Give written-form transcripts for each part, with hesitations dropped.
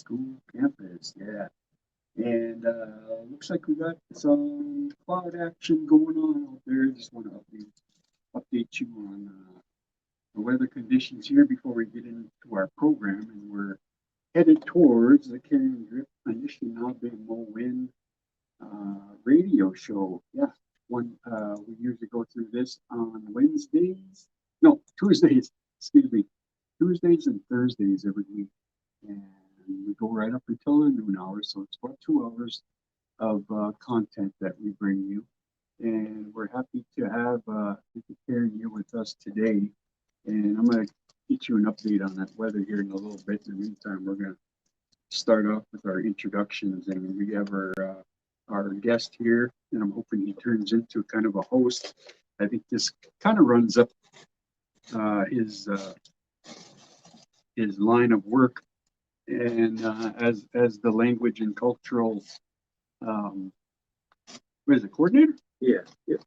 school campus. Yeah. And looks like we got some cloud action going on out there. Just want to update you on the weather conditions here before we get into our program. And we're headed towards the Karen Drip Anishinaabemoin radio show. Yeah, we usually go through this on Wednesdays. No, Tuesdays. Excuse me, Tuesdays and Thursdays every week, and we go right up until the noon hour. So it's about 2 hours of content that we bring you, and we're happy to have Aunty Karen here with us today. And I'm going to get you an update on that weather here in a little bit. In the meantime, we're going to start off with our introductions, and we have our guest here, and I'm hoping he turns into kind of a host. I think this kind of runs up his line of work, and as the language and cultural what is it, coordinator? Yeah, yeah.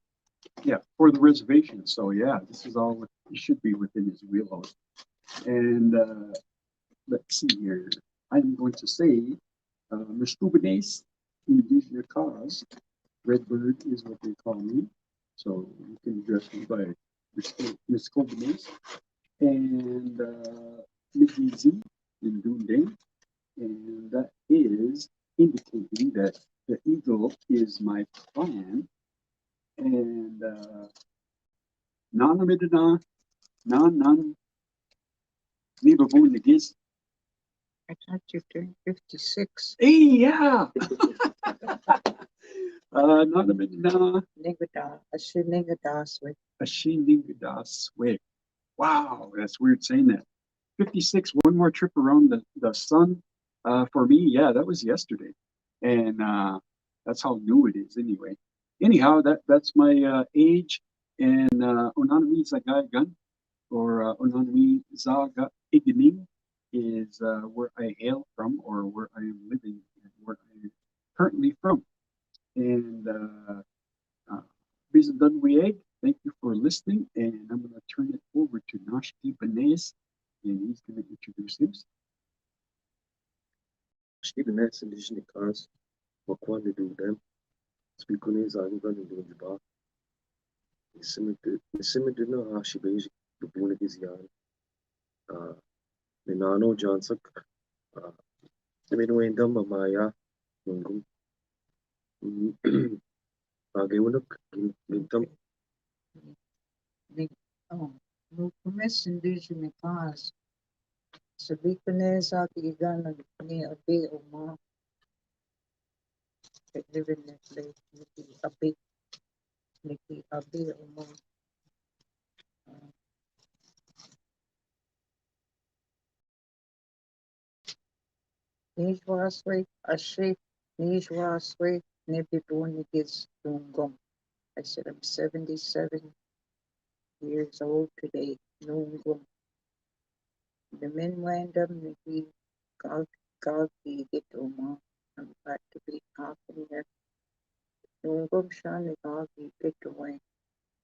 Yeah, for the reservation. So yeah, this is all it should be within his wheelhouse. And let's see here. I'm going to say Mr. Indigenous cause. Redbird is what they call me. So you can address me by Miss Cobanese. And Mickey Z in Dunedin. And that is indicating that the eagle is my clan. And Nanamidana, Nan, Libabu Nagis. I thought you turned 56. Hey, yeah. Nanamidana, Nigada, Ashinigadaswik. Ashinigadaswik. Wow, that's weird saying that. 56, one more trip around the sun. For me, yeah, that was yesterday. And that's how new it is anyway. Anyhow, that's my age, and Onanami Zaga'igan, or Onanami Zaagi'igining, is where I hail from, or where I am living, and where I am currently from. And Bizadunwieg, thank you for listening, and I'm going to turn it over to Nashki Benes, and he's going to introduce himself. Stephen Ness Indigenous cause. What quality do them? Asabikone zaagi'igining do the bar. Nisimidina hashi basic the Bunigizian. Ninano Johnson. Niminwendam Maya Mungum. Agewunuk Gintam. Oh, no commerce indigenous cause. Sabikone zaagi'igining ni abi uma. I live in Nett Lake, Niki abi uma. Nijwaswe, Ashi, Nijwaswe, Nibibunigis Dungum. I said I'm 77 years old today. Nungum. The men wind up Niki Galgi get Uma. I'm glad to be talking here. Nungum Shan Galgi get away.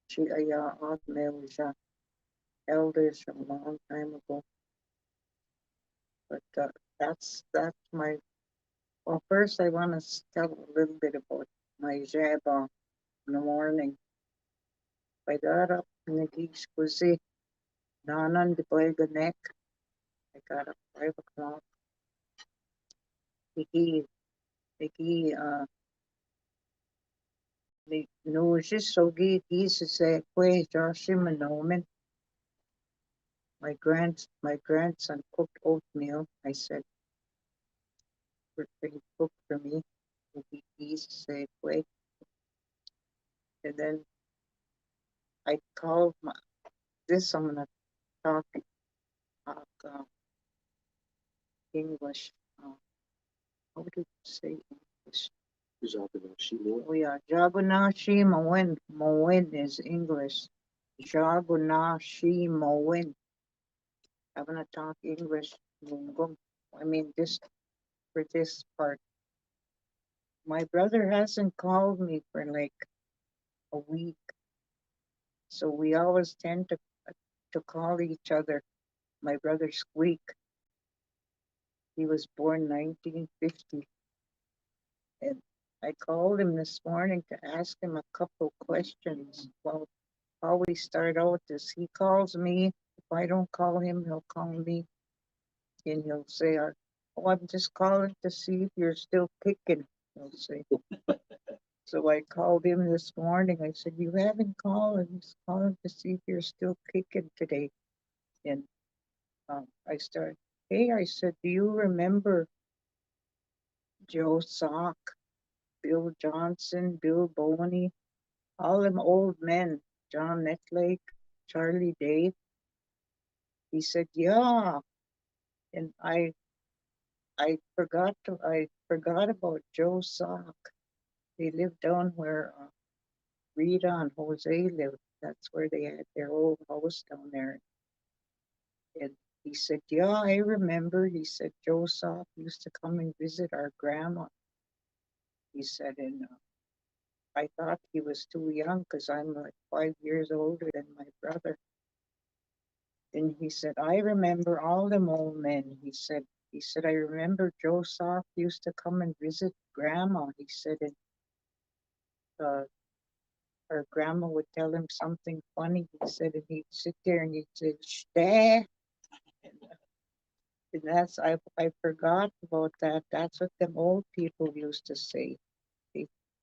She aya of Melja. Elders from a long time ago. But that's my. Well, first I want to tell a little bit about my jaba in the morning. I got up in the geese kuzi, nanan the neck. I got up 5 o'clock. The no just so geese say kwe Joshim and Omen. My grandson cooked oatmeal. I said, cook for me. Geese say kwe. And then I called this I'm gonna talk English. How do you say English? Oh yeah, Moen is English. Moen. I'm gonna talk English. I mean this for this part. My brother hasn't called me for like a week. So we always tend to call each other my brother Squeak. He was born 1950. And I called him this morning to ask him a couple questions. Well, how we start out is he calls me. If I don't call him, he'll call me. And he'll say, oh, I'm just calling to see if you're still kicking, he'll say. So I called him this morning. I said, you haven't called. I'm just calling to see if you're still kicking today. And I started, hey, I said, do you remember Joe Sock, Bill Johnson, Bill Boney, all them old men, John Nett Lake, Charlie Day? He said, yeah. And I forgot about Joe Sock. They lived down where Rita and Jose lived. That's where they had their old house down there. And he said, yeah, I remember. He said, Joe Sock used to come and visit our grandma. He said, and I thought he was too young because I'm like 5 years older than my brother. And he said, I remember all them old men. He said, I remember Joe Sock used to come and visit grandma. He said, and her grandma would tell him something funny. He said, and he'd sit there and he'd say, Stay. And I forgot about that. That's what them old people used to say.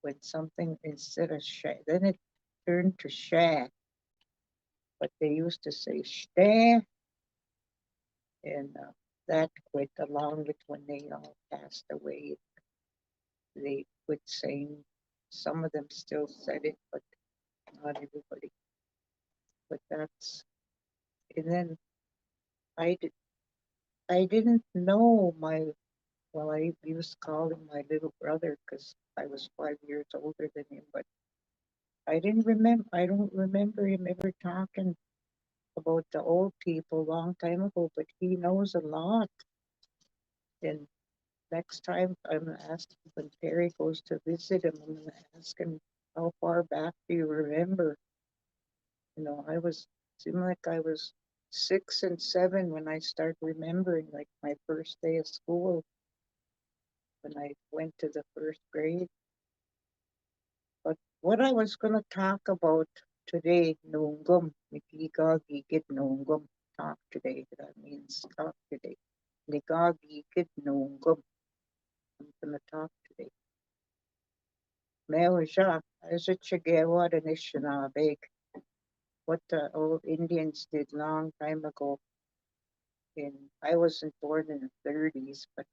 When something instead of sha, then it turned to sha. But they used to say stay, and that quit along with when they all passed away. They quit saying. Some of them still said it, but not everybody. But that's, and then I did. I didn't know well, I used to call him my little brother because I was 5 years older than him, but I don't remember him ever talking about the old people a long time ago, but he knows a lot. And next time I'm gonna ask him when Terry goes to visit him, I'm gonna ask him, how far back do you remember? Seemed like I was 6 and 7 when I started remembering, like my first day of school, when I went to the first grade. But what I was going to talk about today, Nungum, Nikigagigit Nungum, talk today. That means talk today. Nigagigit Nungum. I'm going to talk today. Meoja, as a Chigewa and Anishinaabe, what the old Indians did long time ago. And I wasn't born in the 30s, but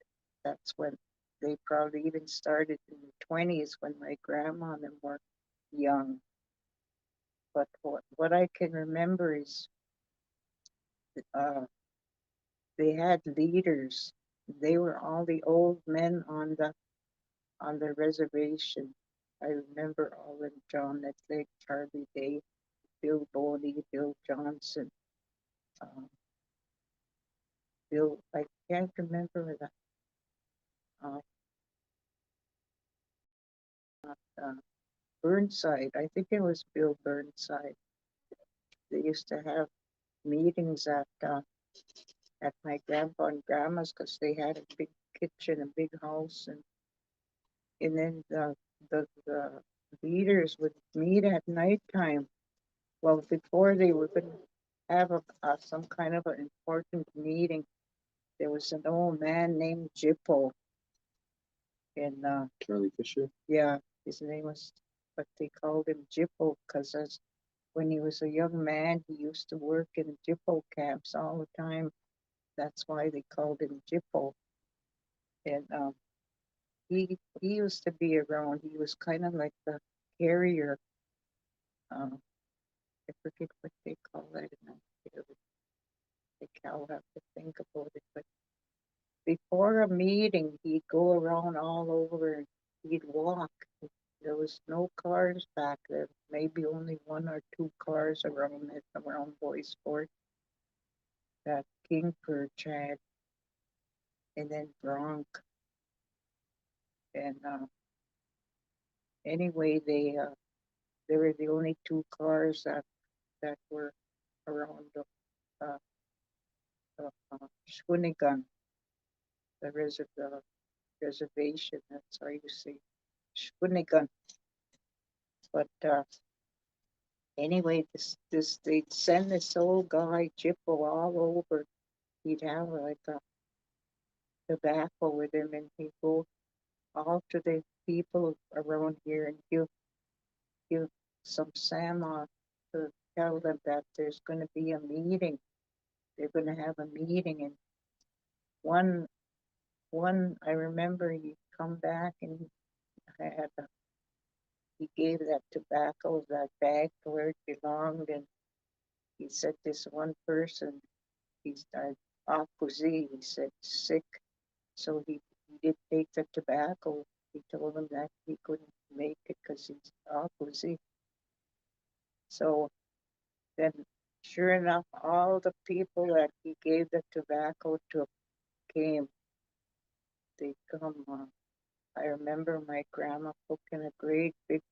that's when they probably even started in the 20s when my grandma and them were young. But what I can remember is they had leaders. They were all the old men on the reservation. I remember all of them: John Nett Lake, Charlie Day, Bill Boney, Bill Johnson, Bill. I can't remember that. Burnside. I think it was Bill Burnside. They used to have meetings at my grandpa and grandma's because they had a big kitchen, a big house, and then the leaders would meet at nighttime. Well, before they were going to have some kind of an important meeting, there was an old man named Jippo, and Charlie Fisher. yeah, his name was, but they called him Jippo because when he was a young man, he used to work in Jippo camps all the time. That's why they called him Jippo. And he used to be around. He was kind of like the carrier. I forget what they call that. I'll have to think about it. But before a meeting, he'd go around all over and he'd walk. There was no cars back then, maybe only 1 or 2 cars around Bois Forte that Kingford had, and then Bronx. And anyway, they were the only 2 cars that were around the Shunigan. the reservation. That's how you say Shunigan. But anyway, this they'd send this old guy Jippo all over. He'd have like a tobacco with him, and he'd go all to the people around here and give some Sama to tell them that there's going to be a meeting. They're going to have a meeting, and one I remember he come back and he gave that tobacco, that bag to where it belonged, and he said this one person, he's Akuzi, he said sick, so he did take the tobacco. He told him that he couldn't make it because he's Akuzi. So then, sure enough, all the people that he gave the tobacco to came. They come. I remember my grandma cooking a great big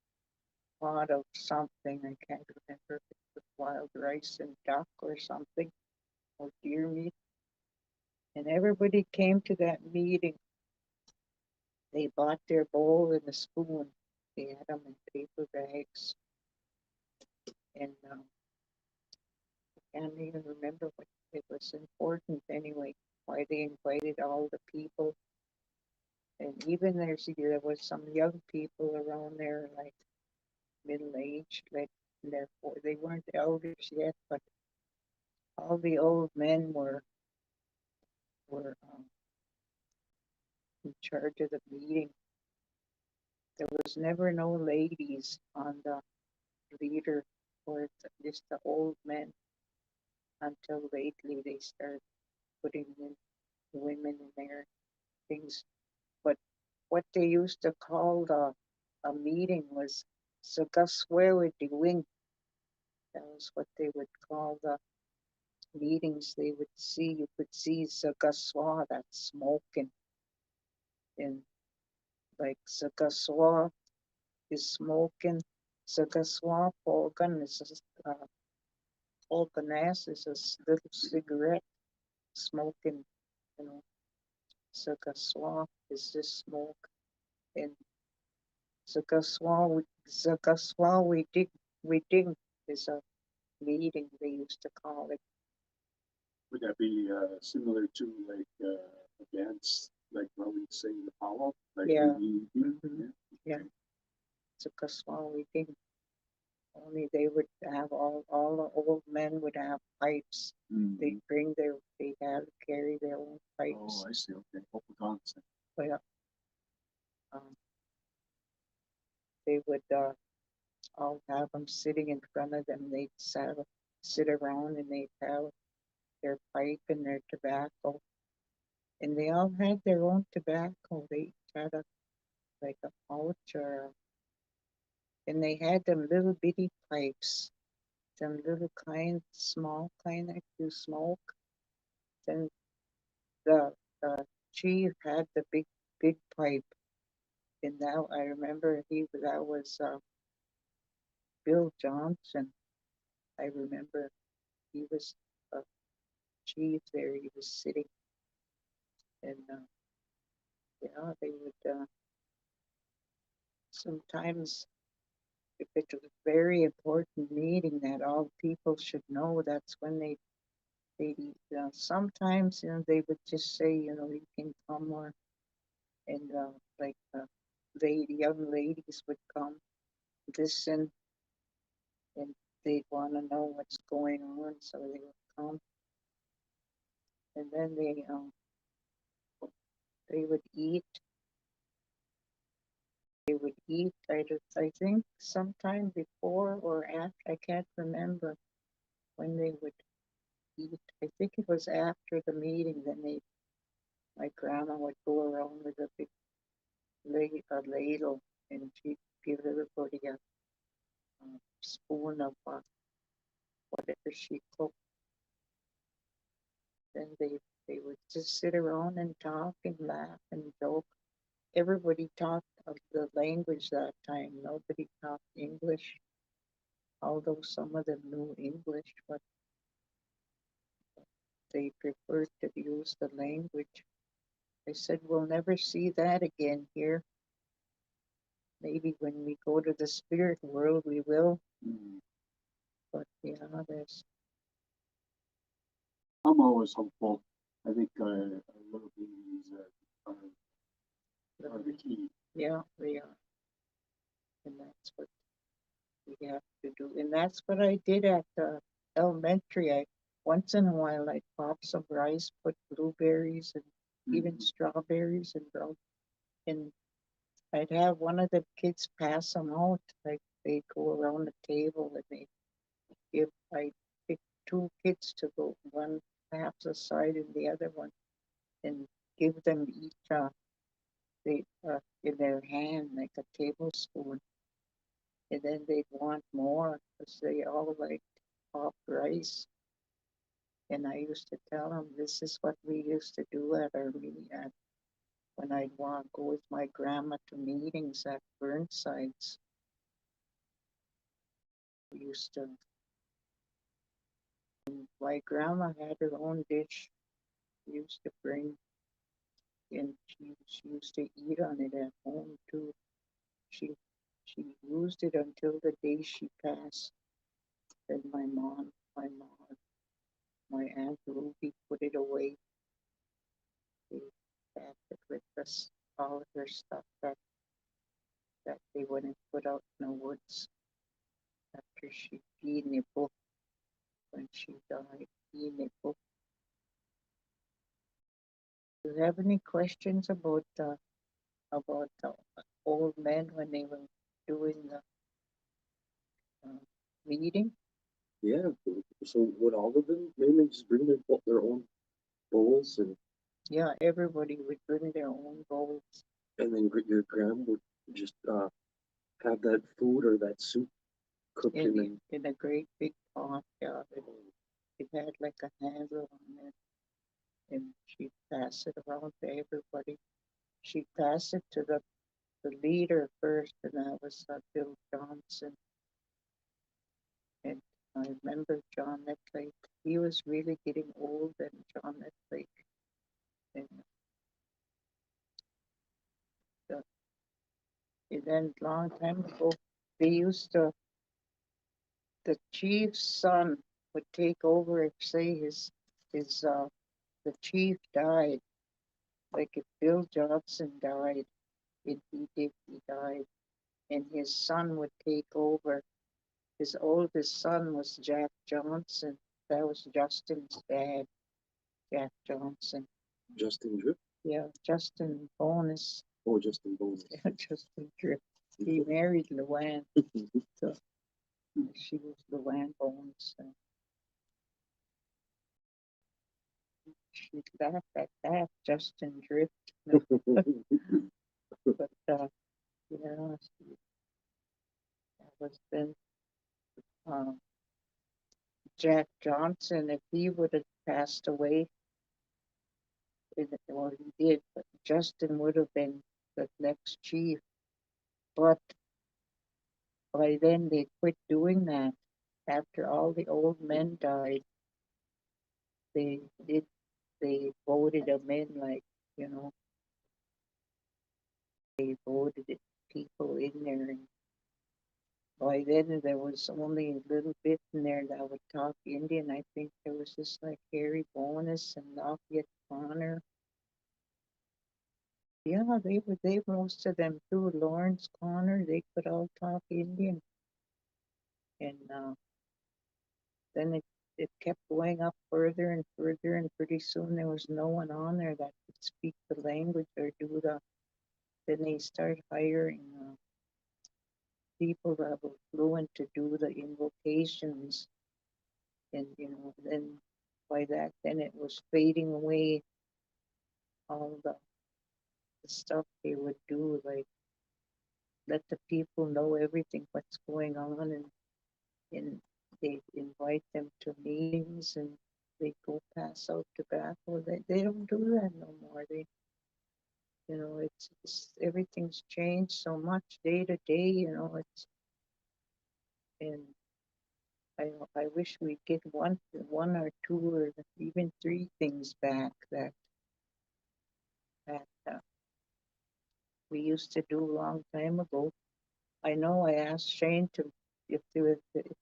pot of something. I can't remember if it was wild rice and duck or something, or deer meat. And everybody came to that meeting. They bought their bowl and a spoon. They had them in paper bags. And I can't even remember what it was important anyway, why they invited all the people. And even there was some young people around there, like middle-aged, like therefore they weren't elders yet, but all the old men were in charge of the meeting. There was never no ladies on the leader, or just the old men. Until lately, they started putting in women in their things. But what they used to call a meeting was zaagi'igining. That was what they would call the meetings. They would see, you could see zaagiswa, that's smoking. And like zaagiswa is smoking. Zaagiswa polgan is polganas is a little cigarette smoking, you know. Zaagiswa is just smoke. And Zaagiswa we dig is a meeting, they used to call it. Would that be similar to like a dance, like what we sing the powwow? Like Yeah. Mhm. Yeah. Zaagiswa we dig. Only they would have all the old men would have pipes. Mhm. They'd have to carry their own pipes. Oh, I see. Okay. Hopeguns. But they would all have them sitting in front of them. They'd sit around and they'd have their pipe and their tobacco. And they all had their own tobacco. They had like a pouch and they had them little bitty pipes, them little kind, small kind that you smoke. Then the chief had the big pipe. And now I remember that was Bill Johnson. I remember he was a chief there. He was sitting, and yeah, they would sometimes, if it was a very important meeting that all people should know, that's when they sometimes they would just say you can come, or and like the young ladies would come listen, and they'd want to know what's going on, so they would come, and then they would eat. They would eat. I think sometime before or after. I can't remember when they would eat. I think it was after the meeting. Then my grandma would go around with a big ladle, and she'd give everybody a spoon of whatever she cooked. Then they would just sit around and talk and laugh and joke. Everybody talked of the language that time. Nobody talked English, although some of them knew English, but they preferred to use the language. I said, we'll never see that again here. Maybe when we go to the spirit world, we will. Mm. But yeah, there's, I'm always hopeful. I think our little babies are the key. yeah, we are. And that's what we have to do. And that's what I did at the elementary. Once in a while, I'd pop some rice, put blueberries and even strawberries and I'd have one of the kids pass them out. Like they go around the table and I pick two kids to go, one half the side and the other one, and give them each in their hand like a tablespoon. And then they'd want more because they all like pop rice. And I used to tell them this is what we used to do at our meeting when I'd want to go with my grandma to meetings at Burnside's. We used to. My grandma had her own dish. She used to bring, and she used to eat on it at home too. She she used it until the day she passed. Then my aunt Ruby put it away. They packed it with us, all of her stuff that they wouldn't put out in the woods after she eaten a book when she died. Eaten a book. Do you have any questions about the old men when they were doing the meeting? Yeah, so would all of them mainly just bring their own bowls Yeah, everybody would bring their own bowls. and then your grandma would just have that food or that soup cooked in a great big pot. Yeah, it had like a handle on it, and she'd pass it around to everybody. She'd pass it to the leader first, and that was Bill Johnson. And I remember John Nett Lake. He was really getting old, and John Nett Lake. And, and then a long time ago, they used to, the chief's son would take over if say the chief died, like if Bill Johnson died, he died, and his son would take over. His oldest son was Jack Johnson. That was Justin's dad, Jack Johnson. Justin Drip? Yeah, Justin Bonus. Oh, Justin Bonus. Justin Drip. He married Luann. So she was Luann Bones. She'd laugh at that, Justin Drift. But yeah, that was then Jack Johnson. If he would have passed away, well, he did, but Justin would have been the next chief. But by then they quit doing that. After all the old men died, they voted them in, like, you know, they voted people in there. And by then there was only a little bit in there that would talk Indian. I think there was just like Harry Bonus and Lafayette Connor. Yeah, they most of them too. Lawrence Connor, they could all talk Indian. And then it kept going up further and further, and pretty soon there was no one on there that could speak the language or do then they started hiring people that were fluent to do the invocations. And, you know, then by that, then it was fading away, all the stuff they would do, like let the people know everything what's going on, and they invite them to meetings, and they go pass out tobacco. They don't do that no more. You know, it's everything's changed so much day to day. You know, and I wish we'd get one or two or even three things back that that we used to do a long time ago. I know I asked Shane to if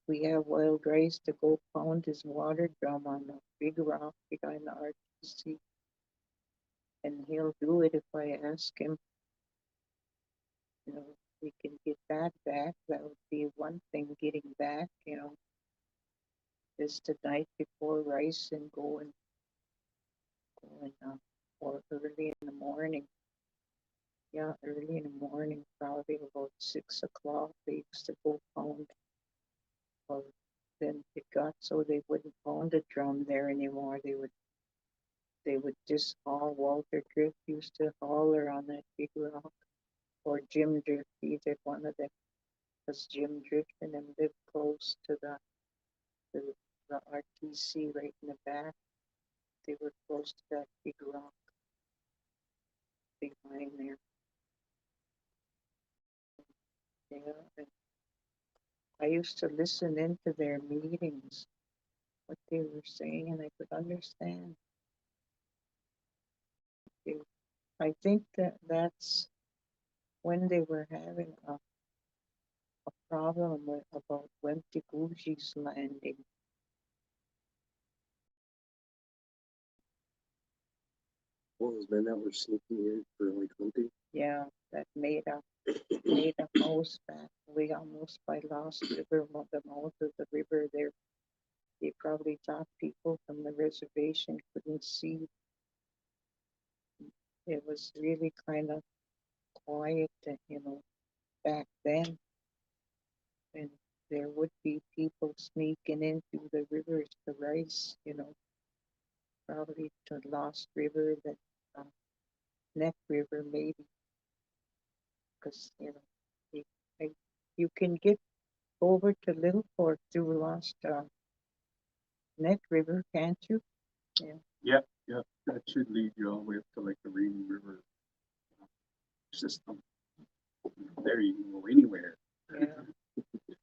we have wild rice to go pound his water drum on a big rock behind the RTC, and he'll do it if I ask him. You know, we can get that back. That would be one thing getting back. You know, just the night before rice and going or early in the morning. Yeah, early in the morning, probably about 6 o'clock. They used to go pound. Well, then it got so they wouldn't pound the drum there anymore. They would just haul. Walter Drift used to haul her on that big rock, or Jim Drift, either one of them. Because Jim Drift and them lived close to the RTC right in the back. They were close to that big rock behind there. Yeah, and I used to listen into their meetings, what they were saying, and I could understand. I think that's when they were having a problem with about Wemptigouji's landing. What was men that were sneaking in for like hunting? Yeah, that made a house back way almost by Lost River, the mouth of the river there. They probably thought people from the reservation couldn't see. It was really kind of quiet, you know, back then. And there would be people sneaking in through the rivers to rice, you know, probably to Lost River, that Nett River maybe, because you know you can get over to Little Fork through Lost Nett River, can't you? Yeah, that should lead you all the way up to like the Rainy River system. There you can go anywhere. Yeah,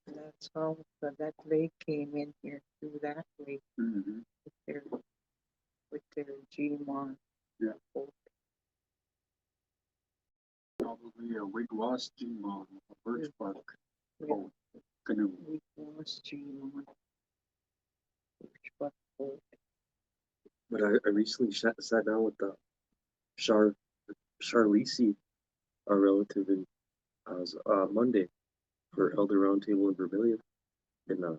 that's how that lake came in here through that way Mm-hmm. with their G-Mon. Yeah. boat. Probably a wigwash G-Mon, a birch bark Yeah. boat, canoe. We was G-Mon. Which buck boat. But I recently sat down with the Charlisi, our relative, in Monday for Elder Roundtable in Vermilion, and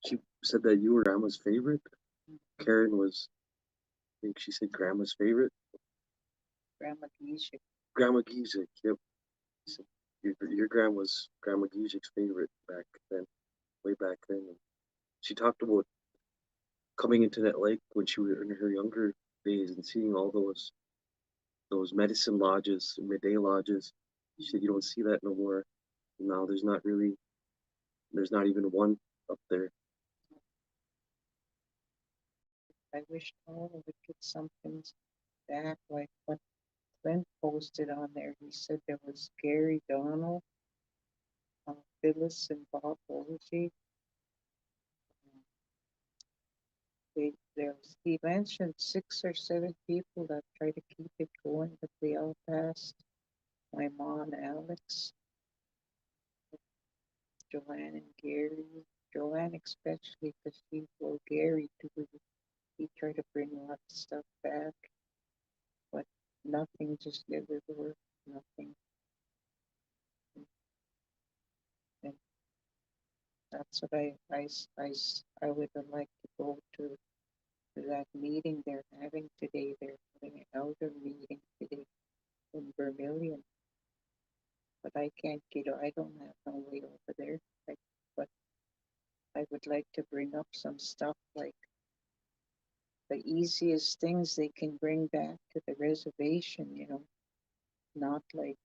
she said that you were Grandma's favorite. Karen was, I think she said Grandma's favorite. Grandma Geisha. Grandma Gizik, yep. So your grandma's Grandma Gizik's favorite back then, way back then. And she talked about coming into Nett Lake when she was in her younger days and seeing all those medicine lodges, midday lodges. She said you don't see that no more. Now there's not even one up there. I wish all would get something back like what Clint posted on there. He said there was Gary Donald, Phyllis and Bob Olsey. He mentioned 6 or 7 people that try to keep it going, but they all passed. My mom, Alex, Joanne and Gary. Joanne especially, because she told Gary to. He tried to bring a lot of stuff back, but nothing just never worked. Nothing. And that's what I would have liked to go to that meeting they're having today. They're having an elder meeting today in Vermilion. But I can't get, I don't have no way over there. But I would like to bring up some stuff like the easiest things they can bring back to the reservation, you know, not like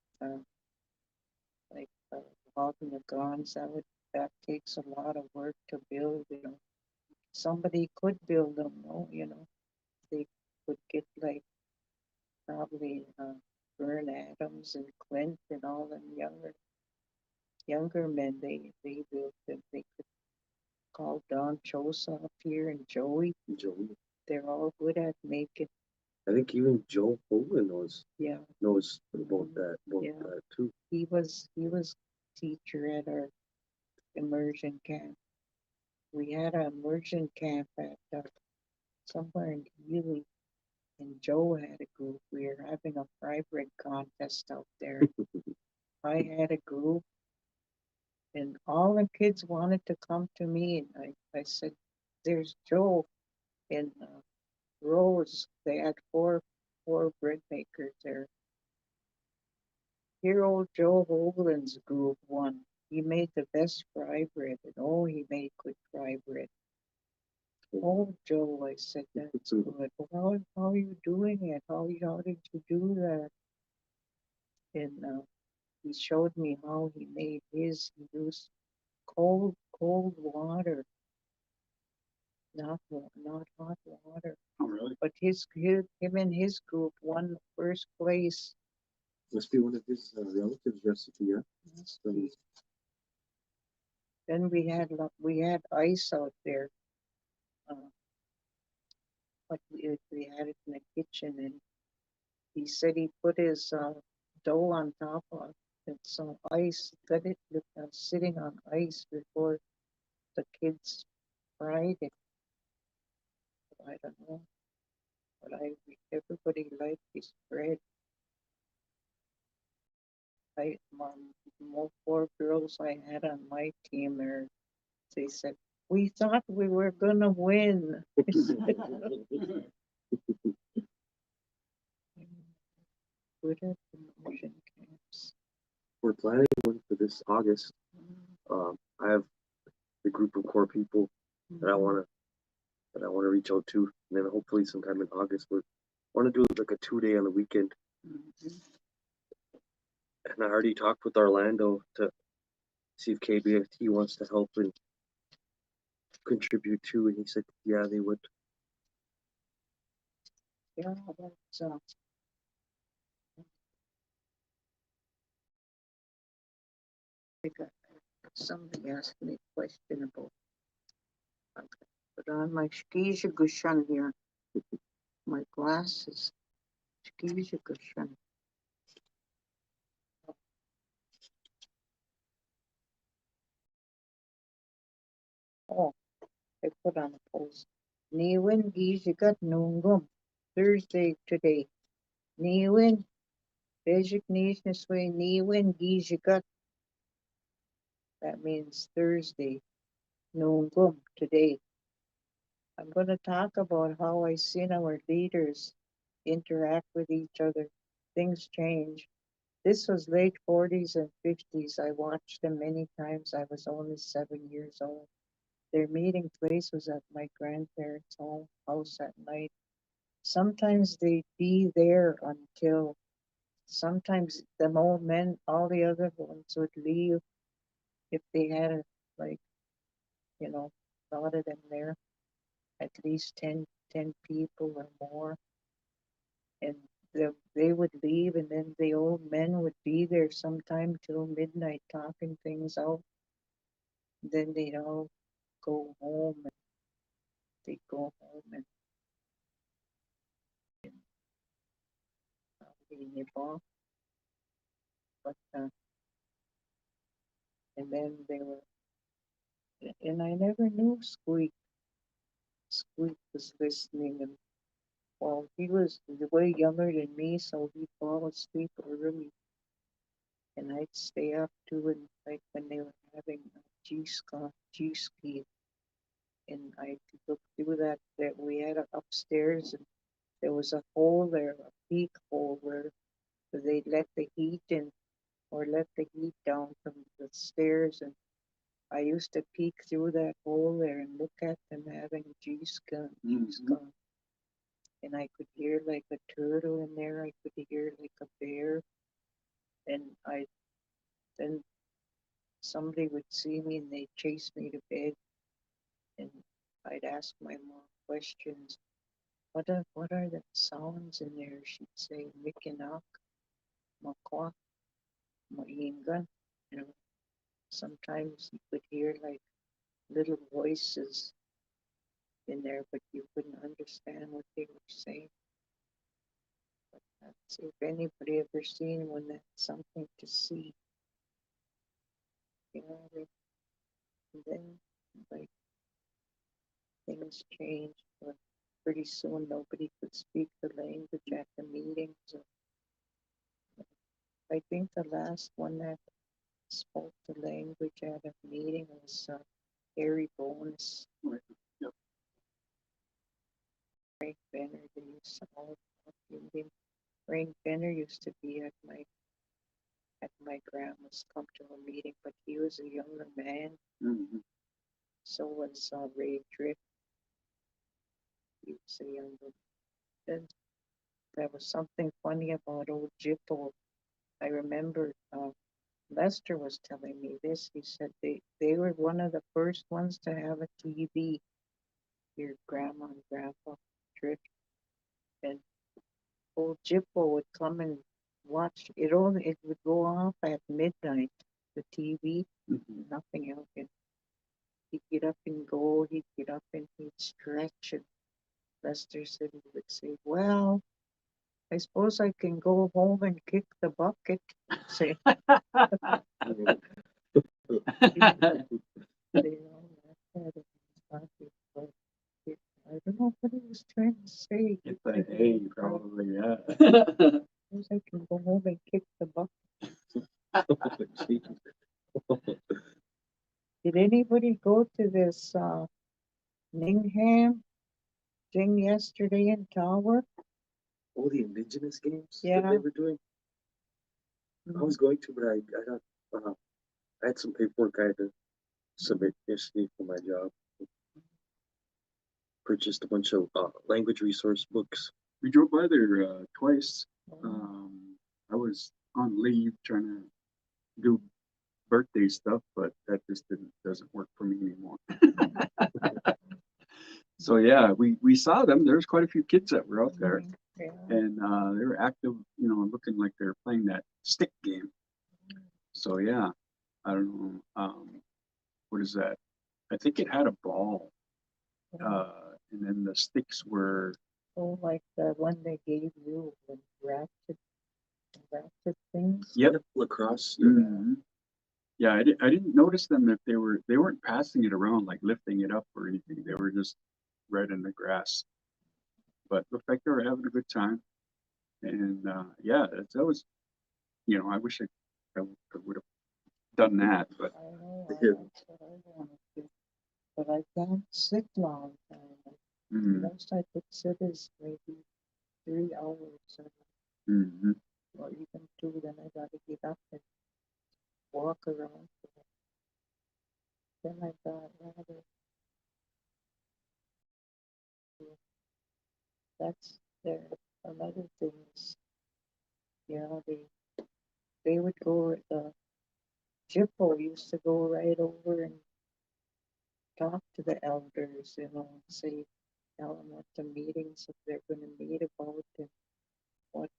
logging the guns. That takes a lot of work to build, you know. Somebody could build them, no, you know. They could get like probably Vern Adams and Clint and all them younger men. They built them. They could call Don Chosa up here and Joey. Joey. They're all good at making I think even Joe Hogan knows Yeah, about Yeah. that too. he was teacher at our immersion camp. We had an immersion camp at somewhere in Healy, and Joe had a group. We were having a fry bread contest out there. I had a group, and all the kids wanted to come to me, and I said, "There's Joe and Rose." They had four bread makers there. Here old Joe Hoagland's group won. He made the best fry bread, and oh, he made good fry bread. Oh, Joe, I said, that's good. Well, how are you doing it? How did you do that? And he showed me how he made his. He used cold water, not hot water. Oh, really? But him and his group won the first place. Must be one of his relatives' recipe, yeah. Then we had ice out there. Uh, but we had it in the kitchen, and he said he put his dough on top of it, so ice, got it sitting on ice before the kids fried it. I don't know, but everybody liked his bread. More four girls I had on my team there, they said, we thought we were gonna win. Good at promotion camps. We're planning one for this August. I have the group of core people that I wanna reach out to, and then hopefully sometime in August we want to do like a 2-day on the weekend. And I already talked with Orlando to see if KBFT wants to help and contribute too, and he said yeah they would. Yeah, that's somebody asked me a question about. Put on my zaagi'igining here. My glasses. Zaagi'igining. Oh, I put on a post. Niwin gijigat nungum. Thursday today. Niwin. Designation way Niwin gijigat. That means Thursday. Nungum today. I'm going to talk about how I seen our leaders interact with each other. Things change. This was late 40s and 50s. I watched them many times. I was only 7 years old. Their meeting place was at my grandparents' house at night. Sometimes they'd be there until, sometimes the old men, all the other ones would leave if they had like, a lot of them there, at least 10 people or more. And they would leave, and then the old men would be there sometime till midnight talking things out. Then they'd all go home, and they'd go home and nip off. But and then they were, and I never knew Squeak. Squeak was listening, and well, he was way younger than me, so he'd fall asleep early, and I'd stay up too, and like when they were having G-ski, and I looked through that we had upstairs, and there was a hole there, a peak hole where they let the heat in or let the heat down from the stairs, and I used to peek through that hole there and look at them having G-ski, and I could hear like a turtle in there. I could hear like a bear, and then somebody would see me and they'd chase me to bed, and I'd ask my mom questions. What are the sounds in there? She'd say Mikinak, Makwa, Maingan. You know, sometimes you could hear like little voices in there, but you couldn't understand what they were saying. Let's see if anybody ever seen one. That's something to see. You know, and then like things changed, but pretty soon nobody could speak the language at the meetings. So I think the last one that spoke the language at a meeting was Harry Bonus, Yep. Frank Benner. They used to all talk Indian. Frank Benner used to be at my grandma's come to a meeting, but he was a younger man. Mhm. So was Ray Drift. He was a younger man. There was something funny about old Jippo. I remember Lester was telling me this. He said they were one of the first ones to have a TV. Your grandma and grandpa Drift, and old Jippo would come and watch it. It would go off at midnight. The TV, Mhm. nothing else. And he'd get up and go. He'd get up and he'd stretch. And Lester said he would say, "Well, I suppose I can go home and kick the bucket." Say, they all laughed at him. But I don't know what he was trying to say. It's like, hey, probably, yeah. Suppose I can go home and kick the bucket. Did anybody go to this Ningham thing yesterday in Tower? Oh, the indigenous games that Yeah. they were doing. I was going to, but I got I had some paperwork I had to submit yesterday for my job. Purchased a bunch of language resource books. We drove by there twice. Oh, I was on leave trying to do birthday stuff, but that just doesn't work for me anymore. So yeah, we saw them. There's quite a few kids that were out there, yeah. and they were active, looking like they were playing that stick game. So yeah, I don't know. What is that? I think it had a ball, and then the sticks were. Oh, like the one they gave you, the ratchet things. Yep. Lacrosse. Mhm. Yeah, I didn't notice them if they weren't passing it around, like lifting it up or anything. They were just right in the grass. But looked like they were having a good time. And yeah, that was, I wish I would have done that, but I know, Yeah. that's what I wanted to. But I can't sit long time. mhm, Most I could sit is maybe 3 hours mhm. or even 2. Then I gotta get up and walk around. Then I got rather. That's there. Another thing is, they would go. Jippo used to go right over and talk to the elders, say, tell them what the meetings that they're going to meet about and what,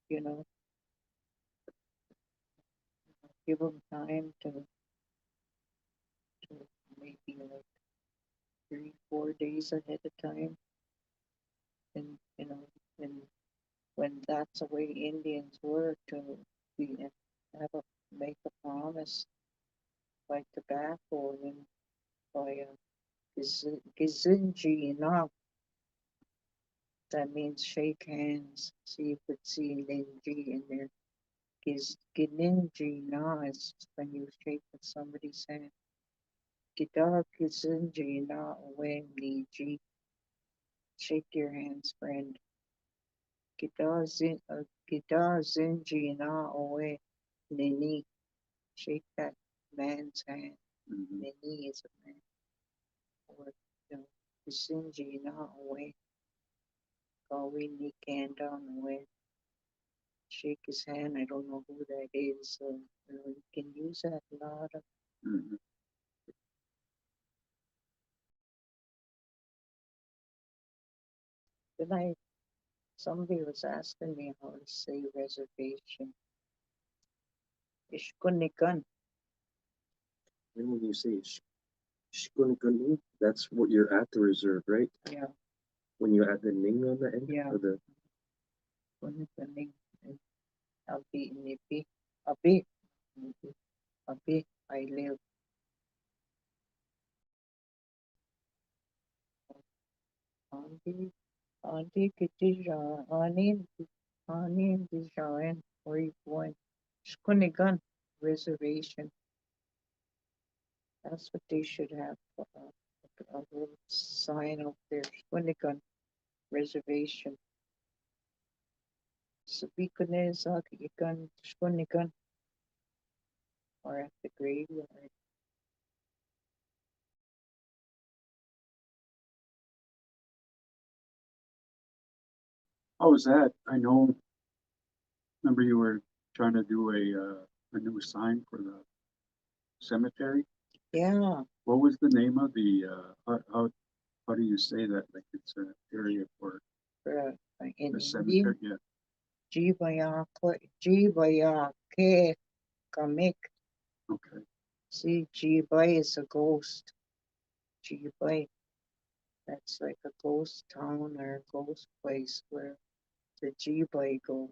give them time to maybe like 3, 4 days ahead of time. And, and when that's the way Indians were to be, have a, make a promise by tobacco and by gizinji, that means shake hands. So you could see Linji in there. Gininji na is when you shake somebody's hand. Gida gizinji na away niji. Shake your hands, friend. Gida zinji na away nini. Shake that man's hand. Mhm. Nini is a man. Or gizinji na away. Kawi ni kanda away. Shake his hand. I don't know who that is. So you can use that a lot. Mhm. Then somebody was asking me how to say reservation. Ishkunikan. And when you say shikunikanu, that's what you're at the reserve, right? Yeah, When you add the ning on the end, yeah. or the Ishkunikan. Nipi, Abi, Nipi, Abi, I live. Aunty Kitija, Aunty Dijan, where you going? Shkunigan Reservation. That's what they should have. A little sign up there. Shkunigan Reservation. Asabikone, zaagi'igining, Shkunigan. Or at the graveyard. How was that? I know, remember you were trying to do a new sign for the cemetery? Yeah, What was the name of the, how do you say that? Like it's an area for in the Indian. cemetery? Yeah, Jibaya ke kamik. okay. See, Jibai is a ghost. Jibai. That's like a ghost town or a ghost place where the Jibai go.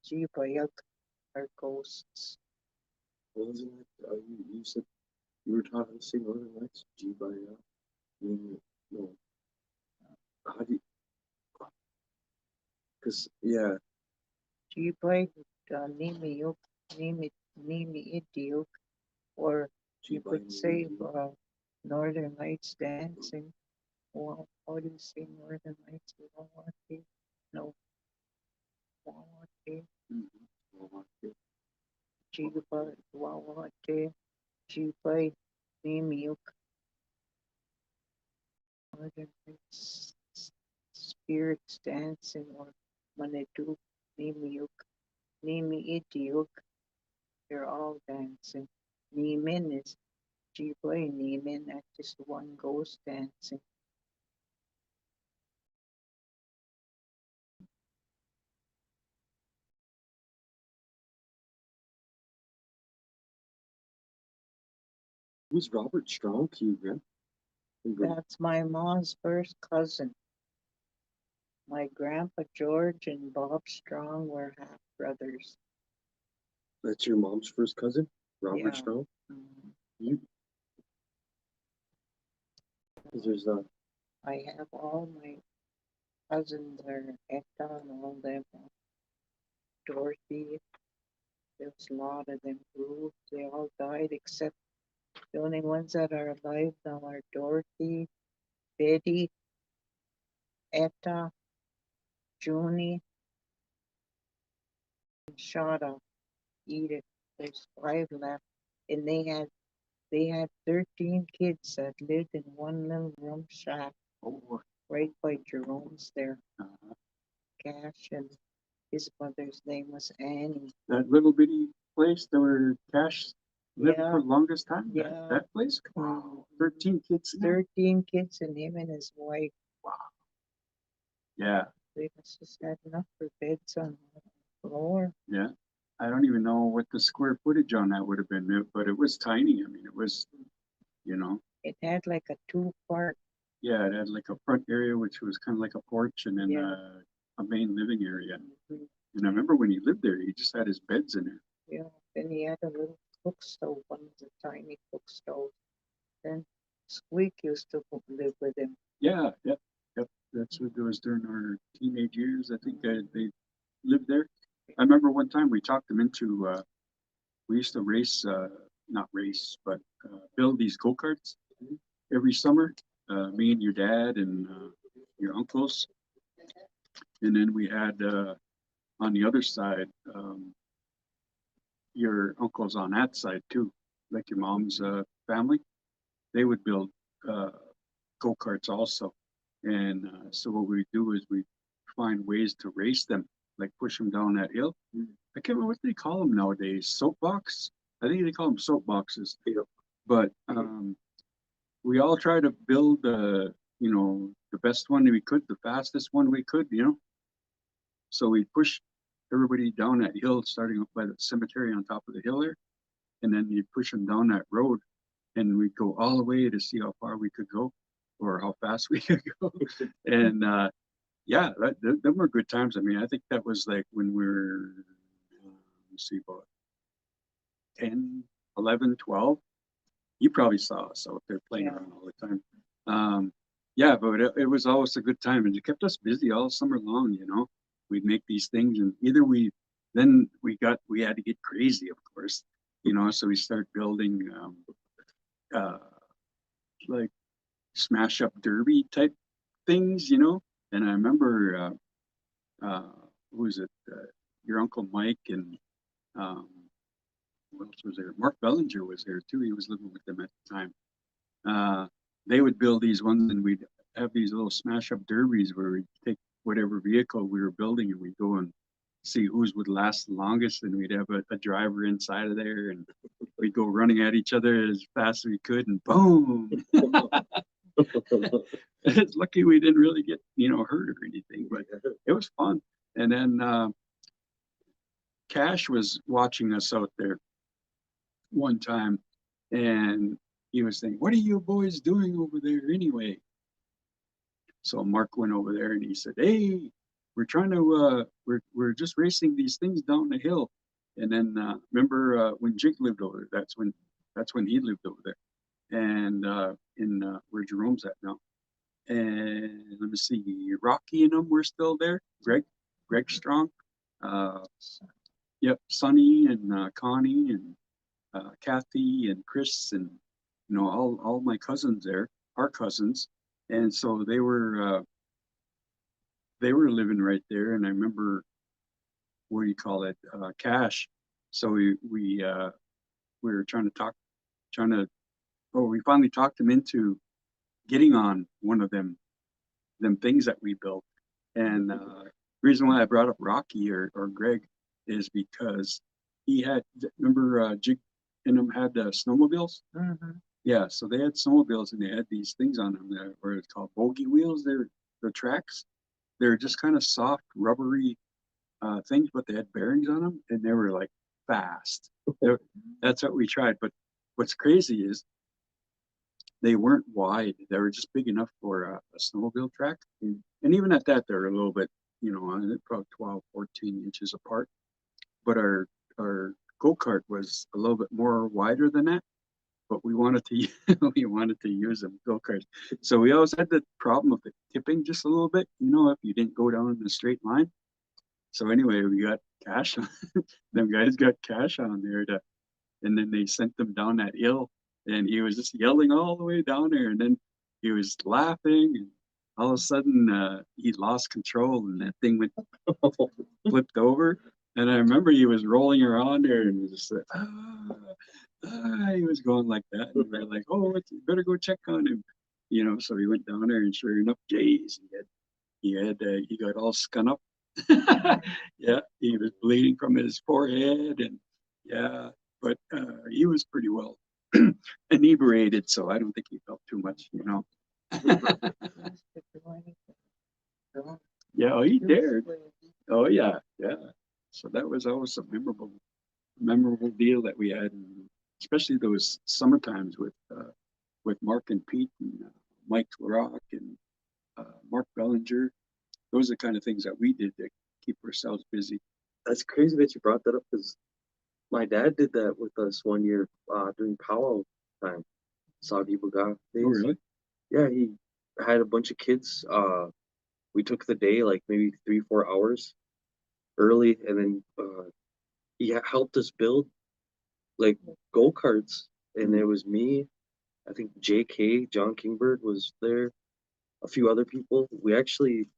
Jibayak are ghosts. What was it like? You said you were talking to sing Northern Lights? G by no. How do you? Cause yeah, Jibai, Nimi Idiok, or G you by could say Northern Lights dancing. Well, how do you say Northern Lights? Wawate? No, Wawate. Jibai, Wawate. Jibai, Nimiuk. Northern Lights spirits dancing, or Manitou, Nimiuk, Nimi Idiuk. They're all dancing. Nimin is Jibai Nimin, that's just one ghost dancing. who's Robert Strong to you, Graham? That's my mom's first cousin. My grandpa George and Bob Strong were half brothers. That's your mom's first cousin, Robert Yeah. Strong. Mhm. You, cause there's I have all my cousins are Etta and all them. Dorothy. There's a lot of them group. They all died except the only ones that are alive now are Dorothy, Betty, Etta, Junie, and Shada, Edith. There's 5 left. And they had 13 kids that lived in one little room shack Oh, right by Jerome's there. uh, Cash, and his mother's name was Annie. that little bitty place that where Cash lived Yeah. for the longest time? Yeah. That place? Wow, 13 kids in there? 13 kids, and him and his wife. Wow. Yeah, They must just had enough for beds on the floor. yeah. I don't even know what the square footage on that would have been, but it was tiny. I mean, it was, you know, It had like a 2-part. yeah, it had like a front area, which was kind of like a porch, and then Yeah. a main living area. Mhm. And I remember when he lived there, he just had his beds in there. Yeah. Then he had a little cook stove, one of the tiny cook stoves. Then Squeak used to live with him. Yeah, yep, yep. That's what it was during our teenage years. I think they lived there. I remember one time we talked them into, we used to race, not race, but build these go-karts every summer. Me and your dad and your uncles. And then we had on the other side, your uncles on that side too, like your mom's family. They would build go-karts also. And so what we do is we find ways to race them, like push them down that hill. I can't remember what they call them nowadays. Soapbox? I think they call them soapboxes. But we all try to build the best one we could, the fastest one we could, So we push everybody down that hill, starting up by the cemetery on top of the hill there. And then you push them down that road, and we'd go all the way to see how far we could go or how fast we could go. And yeah, them were good times. I mean, I think that was like when we were, let's see, about 10, 11, 12. You probably saw us out there playing Yeah. around all the time. Yeah, but it was always a good time, and it kept us busy all summer long. We'd make these things, and either then we had to get crazy, of course. So we start building uh, like smash up derby type things. And I remember who was it? Your uncle Mike and um, who else was there? Mark Bellinger was there too. He was living with them at the time. They would build these ones, and we'd have these little smash up derbies where we'd take whatever vehicle we were building and we'd go and see whose would last the longest, and we'd have a driver inside of there, and we'd go running at each other as fast as we could, and boom. It's lucky we didn't really get hurt or anything, but it was fun. And then Cash was watching us out there one time, and he was saying, "What are you boys doing over there anyway?" So Mark went over there and he said, "Hey, we're trying to we're just racing these things down the hill." And then remember when Jake lived over there? That's when he lived over there, and in where Jerome's at now. And let me see, Rocky and them were still there. Greg Strong, uh, yep, Sonny and Connie and Kathy and Chris and all my cousins there, our cousins, and so they were living right there. And I remember, what do you call it, Cash. So we were trying to oh, we finally talked him into getting on one of them things that we built. And reason why I brought up Rocky or Greg is because he had, remember Jig and them had snowmobiles. Mm-hmm. Yeah, so they had snowmobiles and they had these things on them that were called bogey wheels. They're the tracks. They're just kind of soft, rubbery things, but they had bearings on them, and they were like fast. That's what we tried. But what's crazy is they weren't wide. They were just big enough for a snowmobile track. And even at that, they're a little bit, probably 12, 14 inches apart. But our go-kart was a little bit more wider than that. But we wanted to we wanted to use them go-karts. So we always had the problem of it tipping just a little bit, if you didn't go down in a straight line. So anyway, we got Cash on, them guys got Cash on there and then they sent them down that hill, and he was just yelling all the way down there, and then he was laughing, and all of a sudden he lost control, and that thing went flipped over. And I remember he was rolling around there, and just like, he was going like that, and we were like, "Oh, better go check on him," So we went down there, and sure enough, Jays, he got all scun up. Yeah, he was bleeding from his forehead, and yeah, but he was pretty well inebriated, so I don't think he felt too much. Yeah, oh, he dared. Oh yeah, yeah. So that was always a memorable deal that we had, and especially those summer times with Mark and Pete and Mike Rock and Mark Bellinger. Those are the kind of things that we did to keep ourselves busy. That's crazy that you brought that up because my dad did that with us one year during powwow time, Saudi Baga days. Oh, really? Yeah, he had a bunch of kids. We took the day like maybe 3-4 hours early, and then he helped us build like go-karts. And it was me, I think JK, John Kingbird was there, a few other people. We actually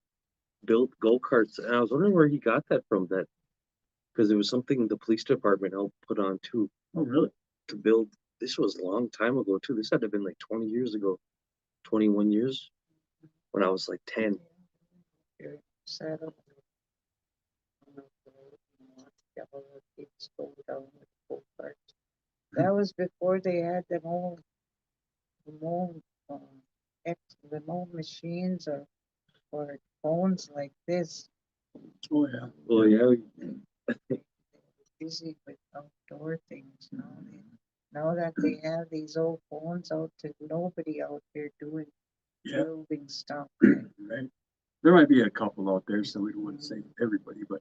built go-karts, and I was wondering where he got that from, that because it was something the police department helped put on too. Oh, really? To build. This was a long time ago too. This had to have been like 20 years ago, 21 years, when I was like 10. That was before they had the mold machines or phones like this. Oh, yeah. Well, yeah, Busy with outdoor things now. Now that they have these old phones out, to nobody out there doing Yeah. building stuff. Right. there might be a couple out there, so we don't want to say everybody, but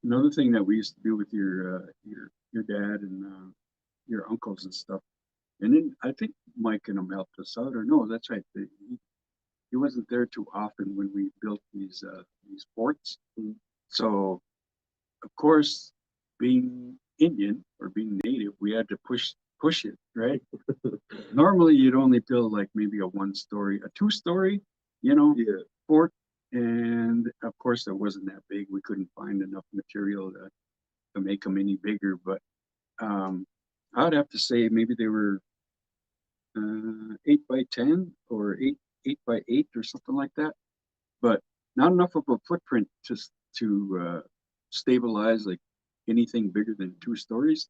another thing that we used to do with your dad and your uncles and stuff, and then I think Mike and them helped us out, or no, that's right. He wasn't there too often when we built these forts. Mhm. So, of course, being Indian or being native, we had to push it, right? Normally, you'd only build like maybe a 1-story, a 2-story, Yeah. fort, and of course, it wasn't that big. We couldn't find enough material to make them any bigger. But I'd have to say maybe they were 8 by 10 or 8 by 8 or something like that. But not enough of a footprint to stabilize like anything bigger than 2 stories.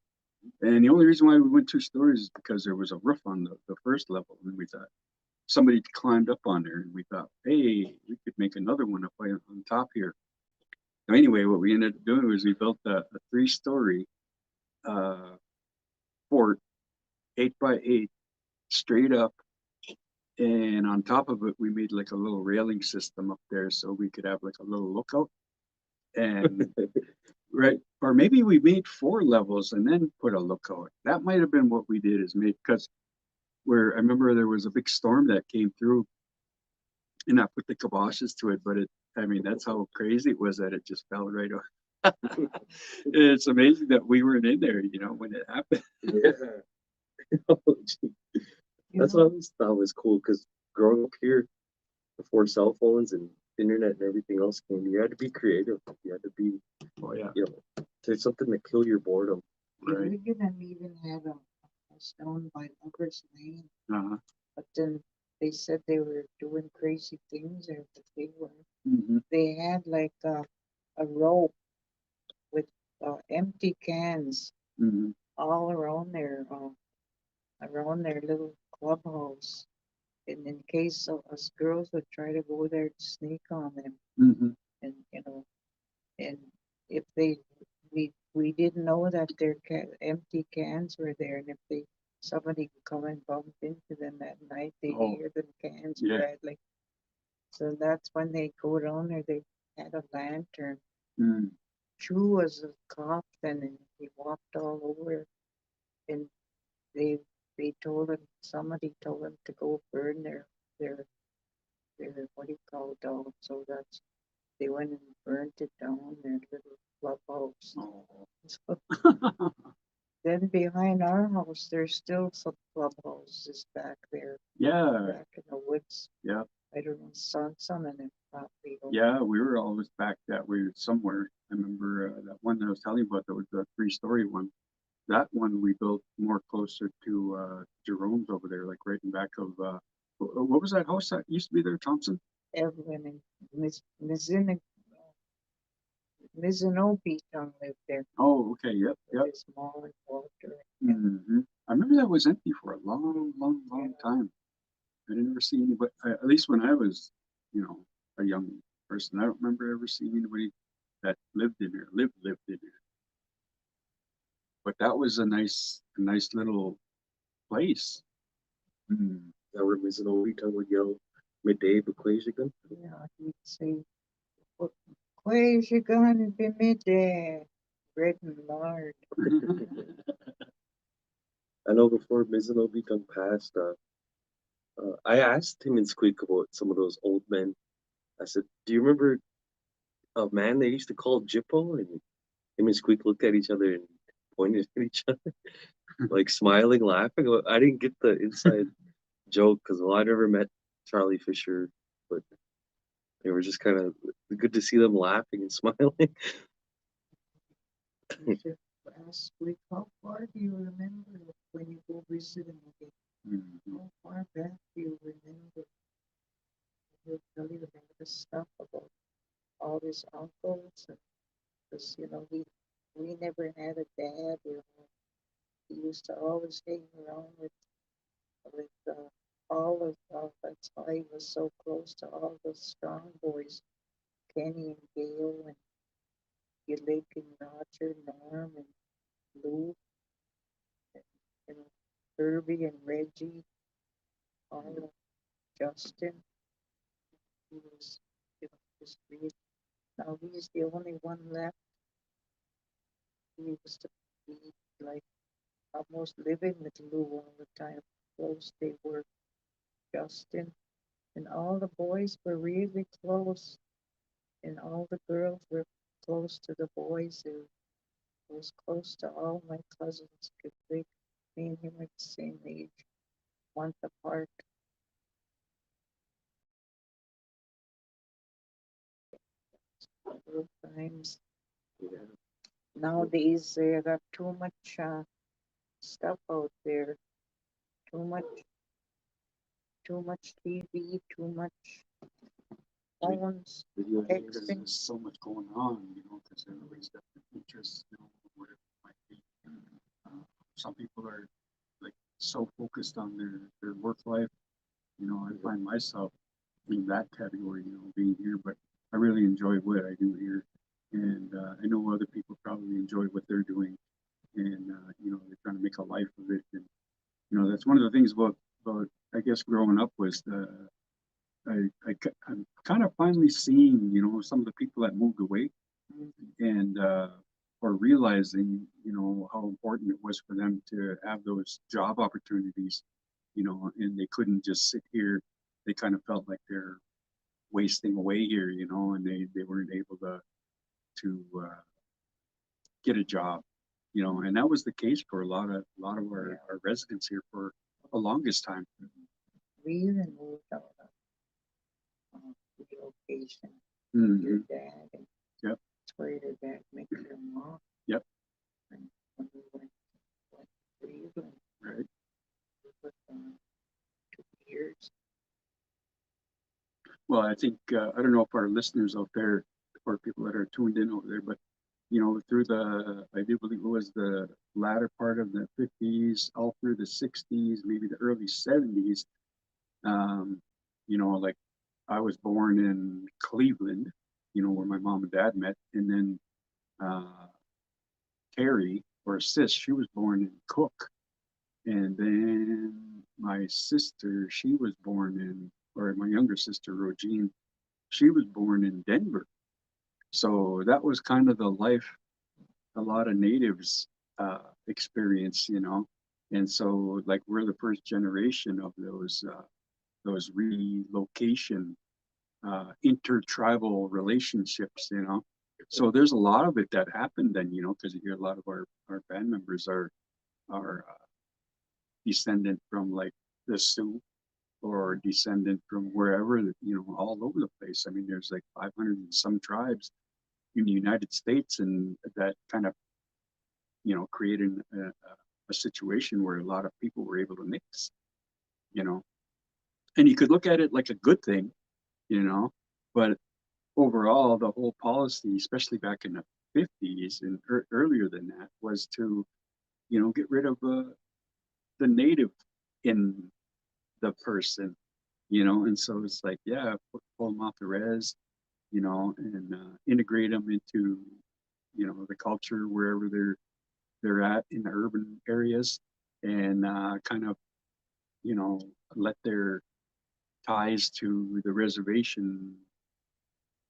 And the only reason why we went 2 stories is because there was a roof on the first level, and we thought somebody climbed up on there, and we thought, hey, we could make another one up on top here. So anyway, what we ended up doing was we built a 3-story fort, 8 by 8, straight up. And on top of it, we made like a little railing system up there so we could have like a little lookout. And right, or maybe we made 4 levels and then put a lookout. That might have been what we did, is made, because I remember there was a big storm that came through, and I put the kiboshes to it. But I mean, that's how crazy it was that it just fell right off. It's amazing that we weren't in there, when it happened. Yeah. That's what I always thought was cool, because growing up here before cell phones and internet and everything else came, you had to be creative. You had to be, Oh yeah, there's something to kill your boredom. right. We didn't even have a house down by Lover's Lane, Uh-huh. but then they said they were doing crazy things there, but they were. Mm-hmm. They had like a rope with empty cans Mm-hmm. all around their little clubhouse. And in case us girls would try to go there to sneak on them, Mm-hmm. and and if we didn't know that their empty cans were there, and if somebody would come and bump into them at night, they'd hear the cans rattling. So that's when they go down there. They had a lantern. Mm. Chu was a cop then, and he walked all over, and they somebody told him to go burn their what do you call it down. So they went and burnt it down, their little clubhouse. Oh. So then behind our house, there's still some clubhouses back there, Yeah. back in the woods. Yeah. I don't know, some of them probably. Yeah, we were always back that way somewhere. I remember that one that I was telling you about, that was the 3-story one. That one we built more closer to Jerome's over there, like right in back of what was that house that used to be there, Thompson? Everyone in Mizinobi lived there. Oh, okay, yep. It's small and Walter. Mm-hmm. I remember that was empty for a long time. I didn't ever see anybody, at least when I was, a young person. I don't remember ever seeing anybody that lived in there, lived in there. But that was a nice little place. Mm. Now we're missing a week, I would yell midday equation. Yeah, he'd say, where's you gonna be midday? Bread and lard. I know before Mizuno become passed, I asked him and Squeak about some of those old men. I said, "Do you remember a man they used to call Jippo?" And him and Squeak looked at each other and pointed at each other, like smiling, laughing. I didn't get the inside joke because I never met Charlie Fisher, but they were just kind of good to see them laughing and smiling. Ask Squeak, how far do you remember when you go visit him again? Mm-hmm. How far back do you remember? He'll tell you all this stuff about all his uncles, because we never had a dad. He used to always hang around with all of that's why he was so close to all the strong boys, Kenny and Gail and Gillick and Roger, Norm and Lou, and Herbie and Reggie, all of Justin. he was, just really, now he's the only one left. He was the, he, like, almost living with Lou all the time. Close they were, Justin, and all the boys were really close, and all the girls were close to the boys. Who was close to all my cousins, because me and him are the same age, month apart. Good times. Yeah. Nowadays they got too much stuff out there, too much, TV, too much phones, Video games, texting. there's so much going on, because everybody's got their interests, whatever it might be. Some people are like so focused on their work life. I find myself in that category, being here, but I really enjoy what I do here. And I know other people probably enjoy what they're doing, and they're trying to make a life of it. And that's one of the things about I guess growing up was I'm kind of finally seeing some of the people that moved away, and or realizing how important it was for them to have those job opportunities, and they couldn't just sit here. They kind of felt like they're wasting away here, and they weren't able to get a job, and that was the case for a lot of our residents here for the longest time. We even moved out of relocation. Mm-hmm. Your dad, and Yep. that's where your dad met your mom. Yep. And when we went to Cleveland, Right. we were 2 years. Well, I think I don't know if our listeners out there or people that are tuned in over there, but through I do believe it was the latter part of the 50s, all through the 60s, maybe the early 70s. Like I was born in Cleveland, where my mom and dad met, and then Carrie, or sis, she was born in Cook, and then my sister, she was born or my younger sister, Rogine, she was born in Denver. So that was kind of the life a lot of natives experience, and so like we're the first generation of those relocation intertribal relationships, so there's a lot of it that happened then, because you hear a lot of our band members are descendant from like the Sioux or descendant from wherever, all over the place. I mean, there's like 500 and some tribes in the United States, and that kind of created a situation where a lot of people were able to mix, and you could look at it like a good thing, but overall the whole policy, especially back in the 50s and earlier than that, was to get rid of the native in the person, and so it's like, yeah, pull them off the res, and integrate them into the culture wherever they're at in the urban areas, and kind of let their ties to the reservation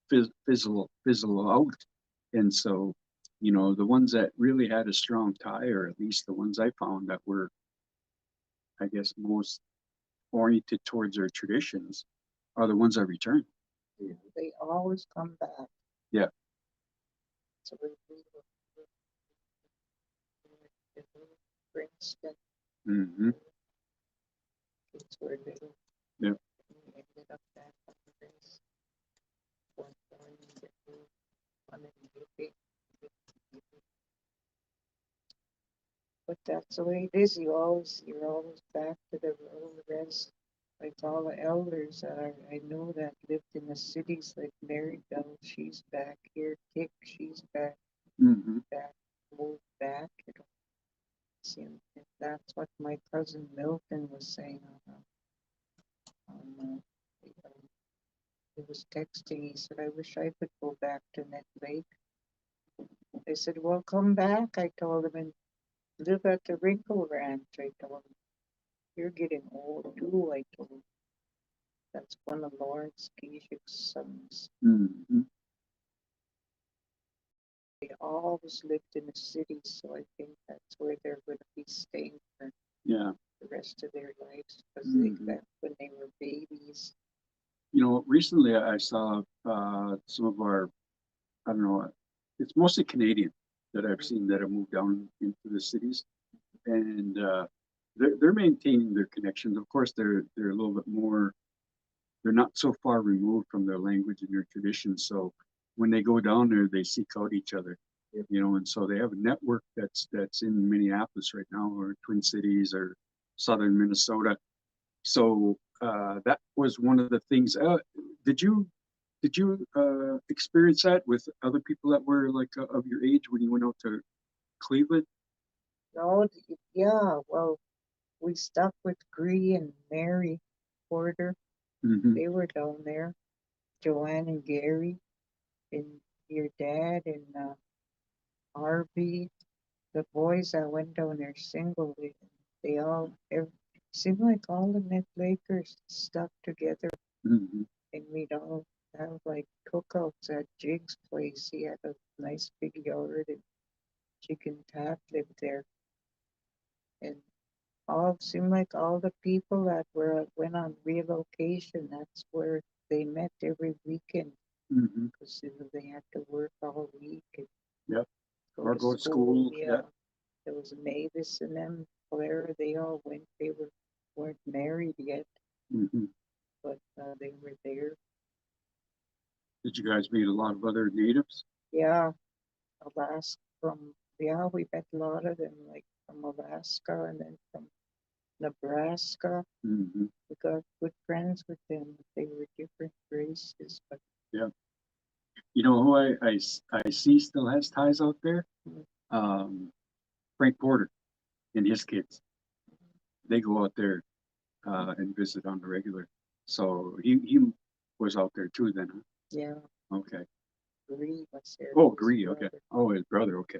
fizzle out. And so the ones that really had a strong tie, or at least the ones I found that were, I guess, most oriented towards our traditions, are the ones that return. They always come back. Yeah. So we Princeton. Mm-hmm. Kids were little. Yeah. We ended up back on the race. One in but that's the way it is. You're always back to the old res. Like all the elders that I know that lived in the cities, like Mary Bell, she's back here. Kick, she's back. Mm-hmm. Back, moved back. See, that's what my cousin Milton was saying he was texting. He said, I wish I could go back to Nett Lake. I said, well, come back. I told him, and live at the Wrinkle Ranch. I told him, you're getting old too. I told him, That's one of Lawrence Gishik's sons. Mm-hmm. They always lived in the city, so I think that's where they're going to be staying for Yeah. the rest of their lives because Mhm. they left when they were babies. You know, recently I saw some of our, I don't know, it's mostly Canadian that I've seen that have moved down into the cities, and they're maintaining their connections. Of course, they're a little bit more. They're not so far removed from their language and their traditions. So when they go down there, they seek out each other. Yep. You know, and so they have a network that's in Minneapolis right now, or Twin Cities, or southern Minnesota. So that was one of the things. Did you experience that with other people that were like of your age when you went out to Cleveland? No, yeah, well, we stuck with Gree and Mary Porter. Mm-hmm. They were down there. Joanne and Gary and your dad and Harvey. The boys that went down there single, they all, seemed like all the Nett Lakers stuck together Mm-hmm. and we'd all have like cookouts at Jig's place. He had a nice big yard and chicken tap lived there. And all seemed like all the people that went on relocation, that's where they met every weekend Mm-hmm. because they had to work all week and Yep. go Or to go to school. school. Yeah. There was Mavis and them, Claire, they all went. They weren't married yet, Mm-hmm. but they were there. Did you guys meet a lot of other natives? Yeah, Alaska yeah, we met a lot of them, like from Alaska and then from Nebraska. Mm-hmm. We got good friends with them. They were different races, but Yeah. You know who I see still has ties out there? Mm. Frank Porter and his kids. They go out there and visit on the regular. So he was out there too then, huh? yeah, Okay. Gree was there. Oh, his Gree. Okay. brother. Oh, his brother. Okay.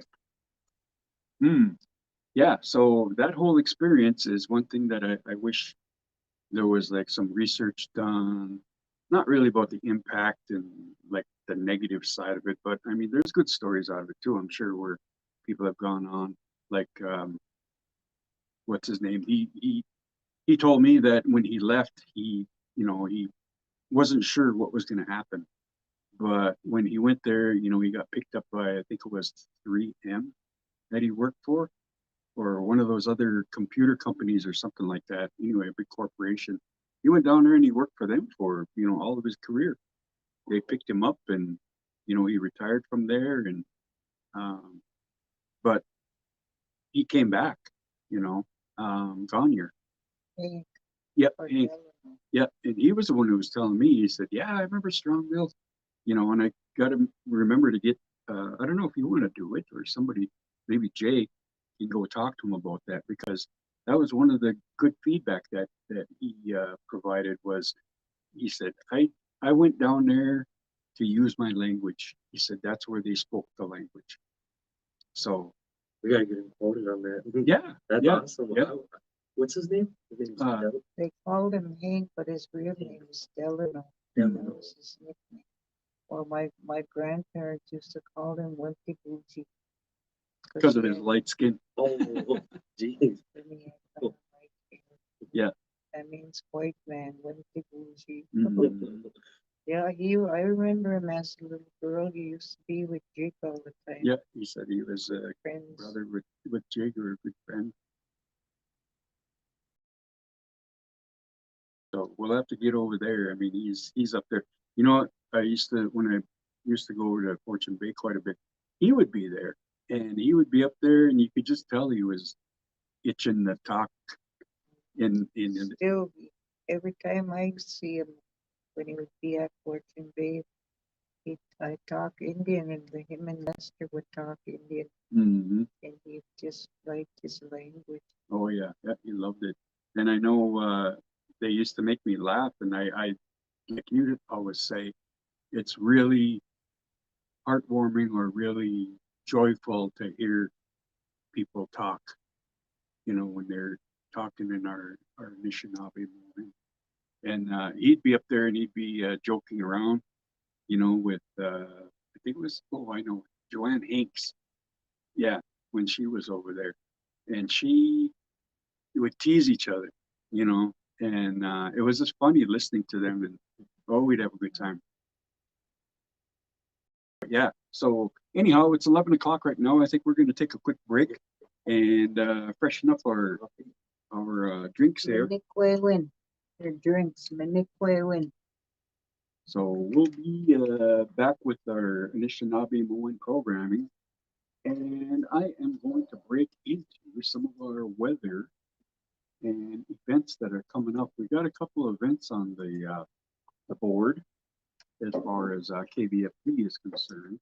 Hmm. Yeah. So that whole experience is one thing that I wish there was like some research done. Not really about the impact and like the negative side of it, but I mean, there's good stories out of it too. I'm sure where people have gone on. Like, what's his name? He told me that when he left, he wasn't sure what was going to happen. But when he went there, he got picked up by, I think it was 3M that he worked for, or one of those other computer companies or something like that. Anyway, a big corporation. He went down there and he worked for them for, all of his career. They picked him up and, he retired from there um, but he came back, Gonier. Hank Yep. or Hank. Delano. Yeah, and he was the one who was telling me. He said, "Yeah, I remember Strongville, and I got to remember to get. I don't know if you want to do it or somebody, maybe Jay, can go talk to him about that because that was one of the good feedback that he provided was he said I went down there to use my language. He said that's where they spoke the language. So We gotta get him quoted on that. yeah, That's yeah, awesome. yeah. What's his name? His name's Del. They called him Hank, but his real name was Delano. Mm. That was his nickname. Or my grandparents used to call him Wimpy Bougie. Because of his light skin. Oh, jeez. Yeah. That means white man, Wimpy Bougie. Mhm. Yeah, I remember him as a little girl. He used to be with Jake all the time. Yeah, he said he was Friends. brother with Jake or a good friend. So we'll have to get over there. I mean, he's up there. You know what? When I used to go over to Fortune Bay quite a bit, he would be there and he would be up there and you could just tell he was itching to talk in Still, every time I see him, when he would be at Fortune Bay, I talk Indian, and him and Lester would talk Indian, Mhm. and he just liked his language. Oh yeah, yeah, he loved it. And I know they used to make me laugh and I like you always say, it's really heartwarming or really joyful to hear people talk, when they're talking in our Anishinaabemoin. and he'd be up there and he'd be joking around, you know, with I think it was, oh, I know, Joanne Hanks. Yeah, when she was over there, and she would tease each other, you know, and it was just funny listening to them, and oh, we'd have a good time. But yeah. So anyhow, it's 11 o'clock right now. I think we're going to take a quick break and freshen up our drinks here. Manikwewin. Your drinks, Manikwewin. So we'll be back with our Anishinaabemoin programming, and I am going to break into some of our weather and events that are coming up. We got a couple of events on the board as far as KVFP is concerned.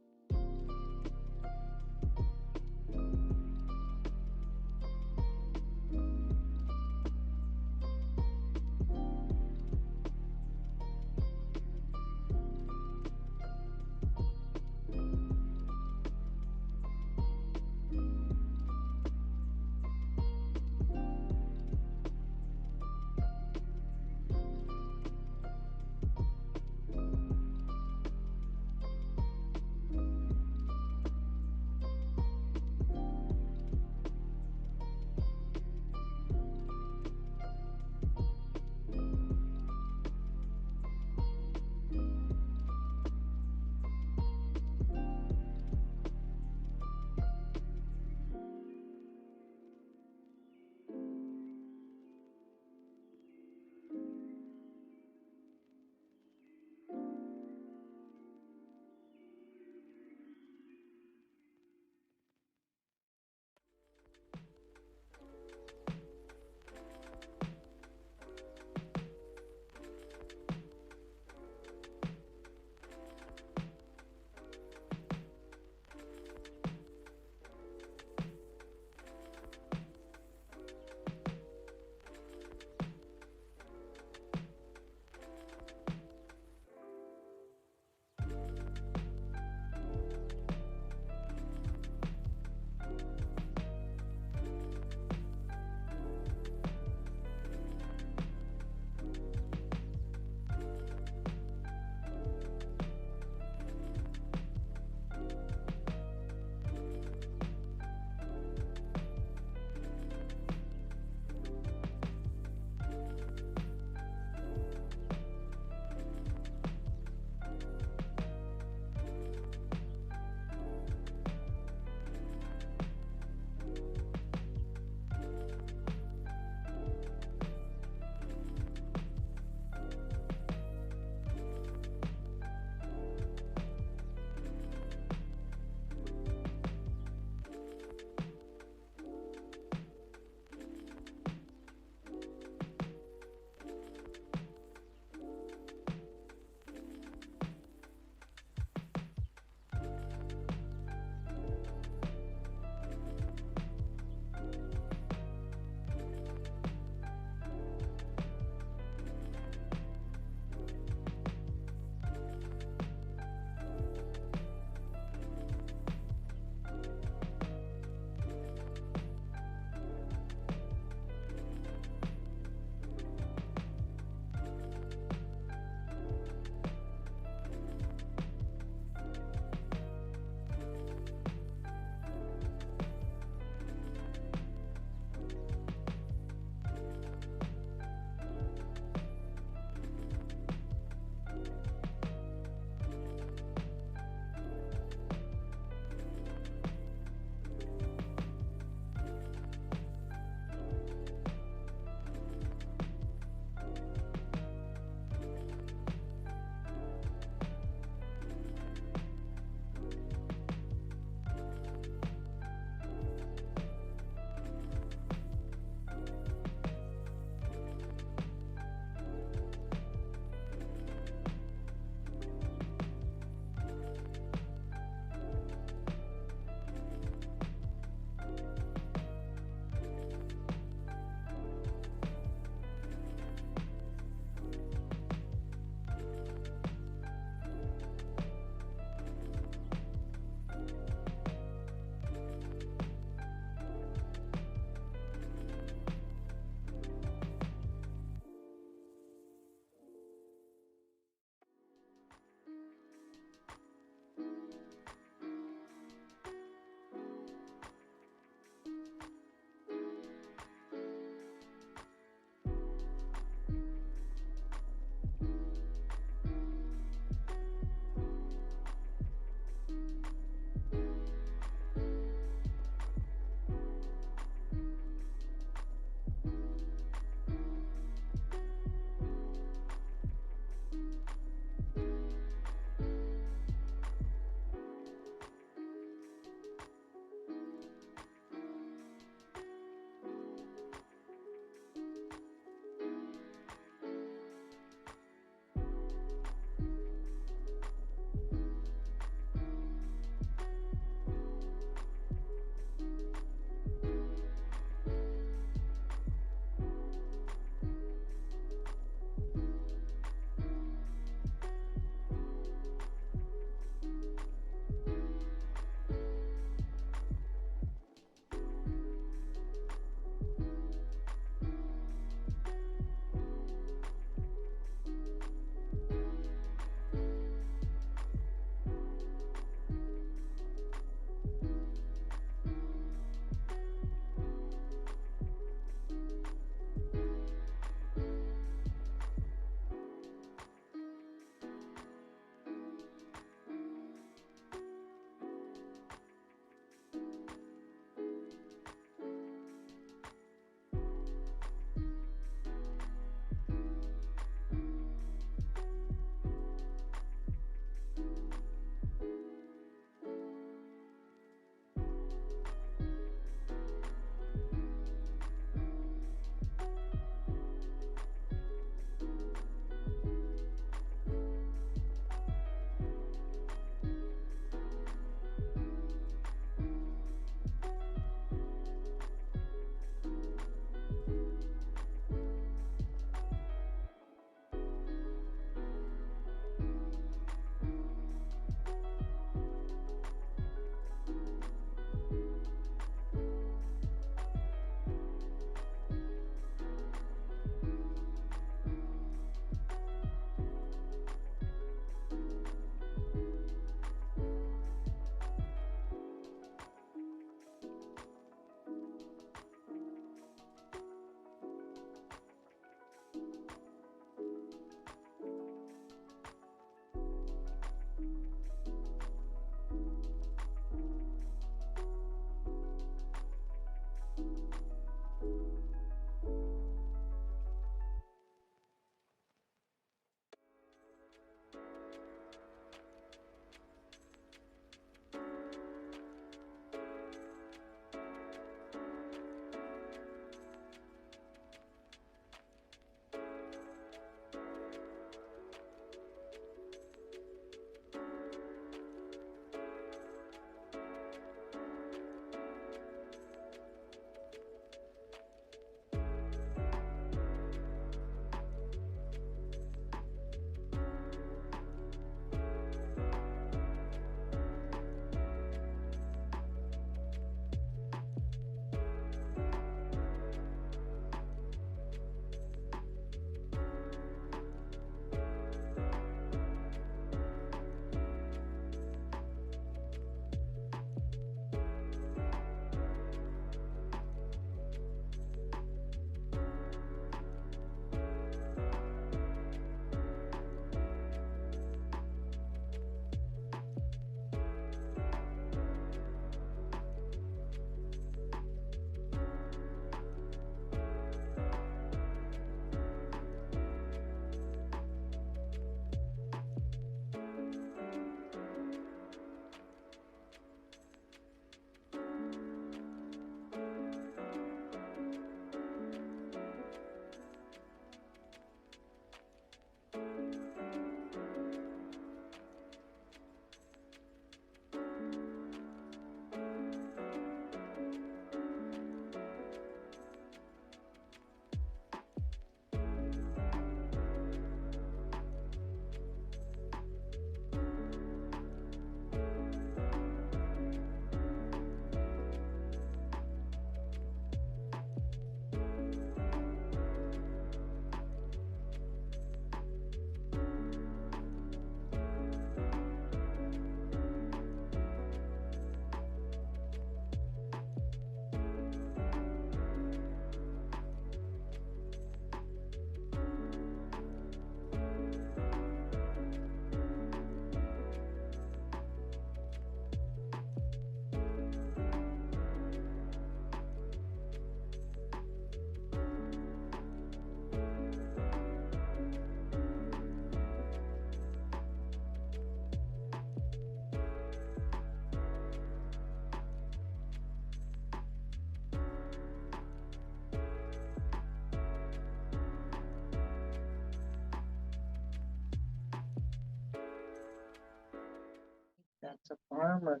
farmer.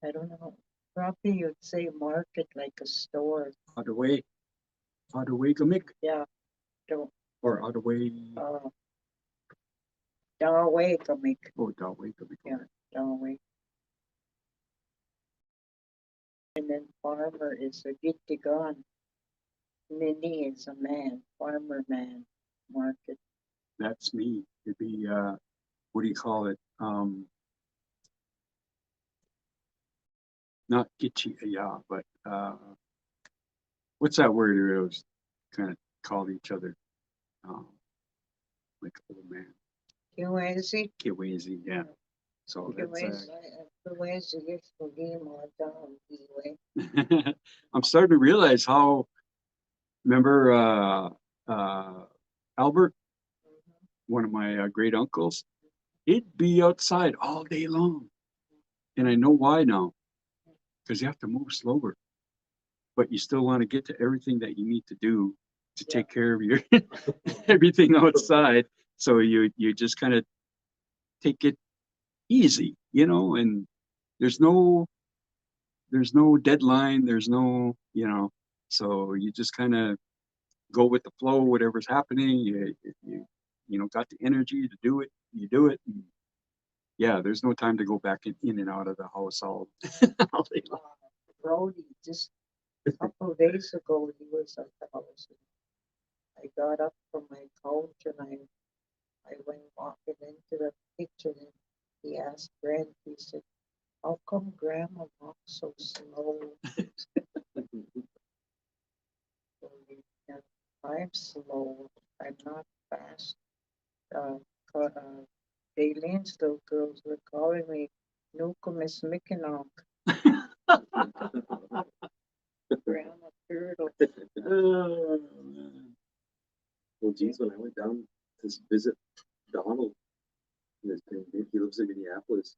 I don't know. Probably you'd say market like a store. Adaway Gamik, Yeah, don't or Adaway, Daway Kamik. oh, Daway Gamik. Yeah, Daway. And then farmer is a gitigan. Nini is a man, farmer man, market. That's me. It'd be, what do you call it? Not Gitchy, yeah, but, what's that word we always kind of called each other? Like old man, Kiwezi. Kiwazi, yeah. So that's, Kiwezi is for game or down anyway. I'm starting to realize how, remember, Albert, one of my great uncles, he'd be outside all day long. And I know why now, because you have to move slower, but you still want to get to everything that you need to do to take care of your everything outside. So you just kind of take it easy, you know, and there's no deadline, there's no, you know, so you just kind of go with the flow, whatever's happening. You know, got the energy to do it, you do it. And yeah, there's no time to go back in and out of the house all day long. Brody, just a couple of days ago, he was at the house. I got up from my couch and I went walking into the kitchen and he asked Brent, he said, how come Grandma walks so slow? I'm slow. I'm not fast. The Lainsville girls were calling me Nuka Miss Mickinock. Grandma Turtle. Well, geez, when I went down to visit Donald, he lives in Minneapolis.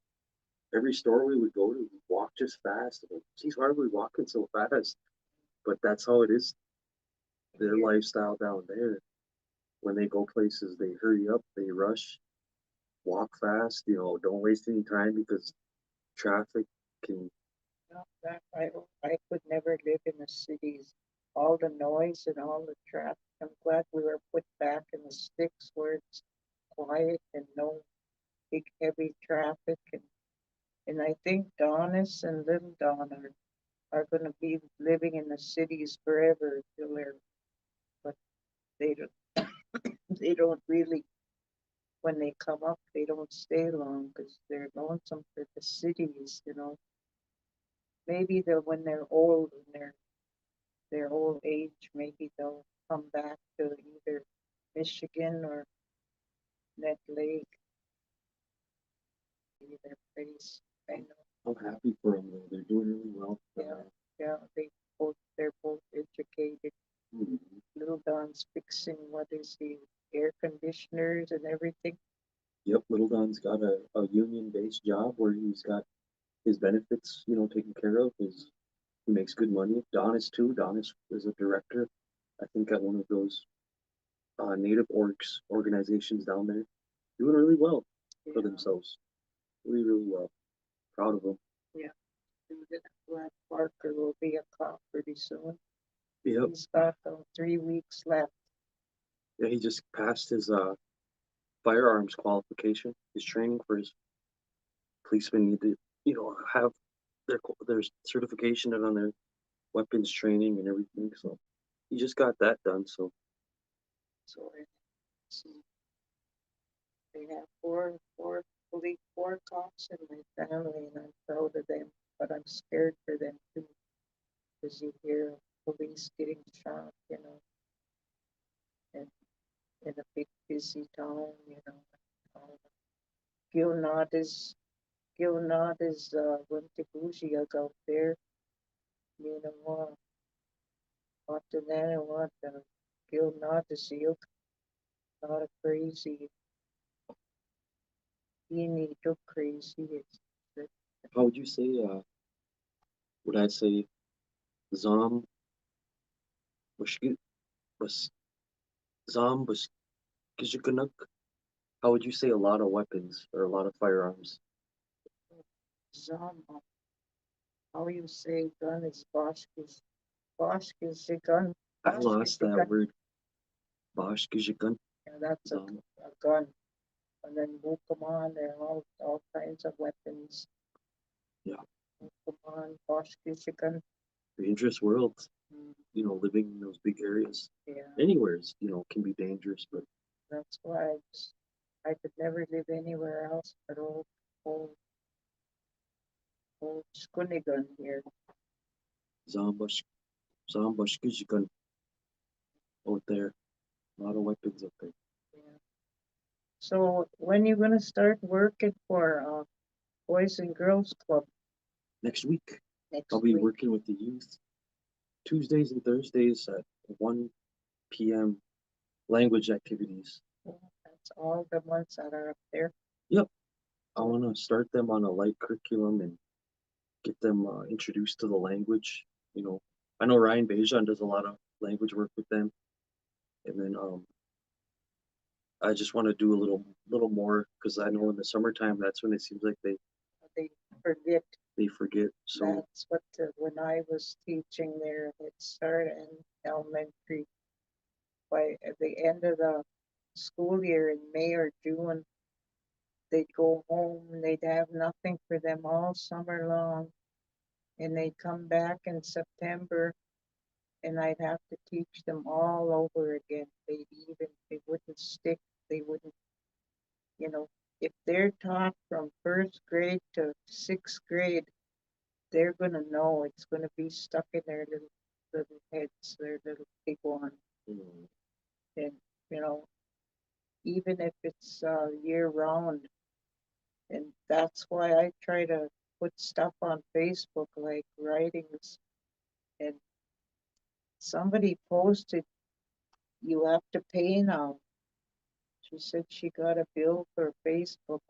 Every store we would go to, we'd walk just fast. I'm like, geez, why are we walking so fast? But that's how it is. Their lifestyle down there. When they go places, they hurry up, they rush, walk fast. You know, don't waste any time because traffic can. No, I could never live in the cities. All the noise and all the traffic. I'm glad we were put back in the sticks where it's quiet and no big heavy traffic. And I think Donis and little Don are going to be living in the cities forever till they're, but they don't, they don't really, when they come up, they don't stay long because they're lonesome for the cities, you know. Maybe they'll, when they're old and their old age, maybe they'll come back to either Michigan or Nett Lake, either place. I know. I'm happy for them though. They're doing really well. Yeah, they're both educated. Mhm. Little Don's fixing what is the air conditioners and everything. Yep, Little Don's got a union-based job where he's got his benefits, you know, taken care of. He makes good money. Donis too. Donis is a director, I think, at one of those Native Orcs organizations down there, doing really well for Yeah. themselves. Really, really well. Proud of them. Yeah. Glad Parker will be a cop pretty soon. Yep. He's got 3 weeks left. Yeah, he just passed his firearms qualification. His training for his policemen need to, you know, have their certification and on their weapons training and everything. So he just got that done. So They have four cops in my family, and I'm proud of them. But I'm scared for them too, because you hear police getting shot, you know, and in a big busy town, you know. Gilnod is went to Bougieg out there, you know, what the name what Gilnod is you not a crazy. He need to crazy. how would you say? Would I say Zom was Zom was How would you say a lot of weapons or a lot of firearms? Zama. How you say gun is Bosch's. Bosch's a gun. I lost that gun. word. Boschkijikan. Yeah, that's a gun. And then Wukamon, there are all kinds of weapons. Yeah. Wukamon, Bosch's a gun. Dangerous world. You know, living in those big areas. Yeah. Anywhere's, you know, can be dangerous, but That's why I could never live anywhere else but old Skunigan here. Zambashkijikan out there. A lot of weapons out there. Yeah. So when you gonna start working for Boys and Girls Club? Next week, Next I'll be week. working with the youth Tuesdays and Thursdays at 1 p.m. language activities. Yeah, that's all the ones that are up there. Yep. I want to start them on a light curriculum and get them introduced to the language. You know, I know Ryan Bejan does a lot of language work with them, and then I just want to do a little more because I know in the summertime that's when it seems like They forget. they forget. So That's what when I was teaching there, it started in elementary. By at the end of the school year in May or June, they'd go home and they'd have nothing for them all summer long. And they'd come back in September and I'd have to teach them all over again. They wouldn't stick, they wouldn't, you know, if they're taught from first grade to sixth grade, they're gonna know, it's gonna be stuck in their little heads, their little big one. And, you know, even if it's year round. And that's why I try to put stuff on Facebook, like writings. And somebody posted, you have to pay now. She said she got a bill for Facebook,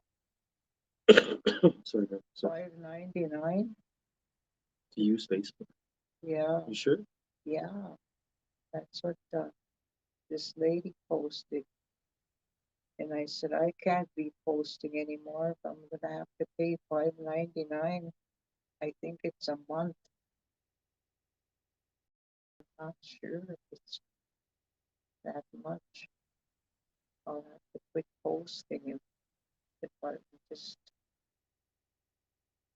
sorry, $5.99. to use Facebook. Yeah, You sure? yeah, that's what this lady posted. And I said, I can't be posting anymore if I'm gonna have to pay $5.99. I think it's a month. I'm not sure if it's that much. I'll have to quit posting if I just,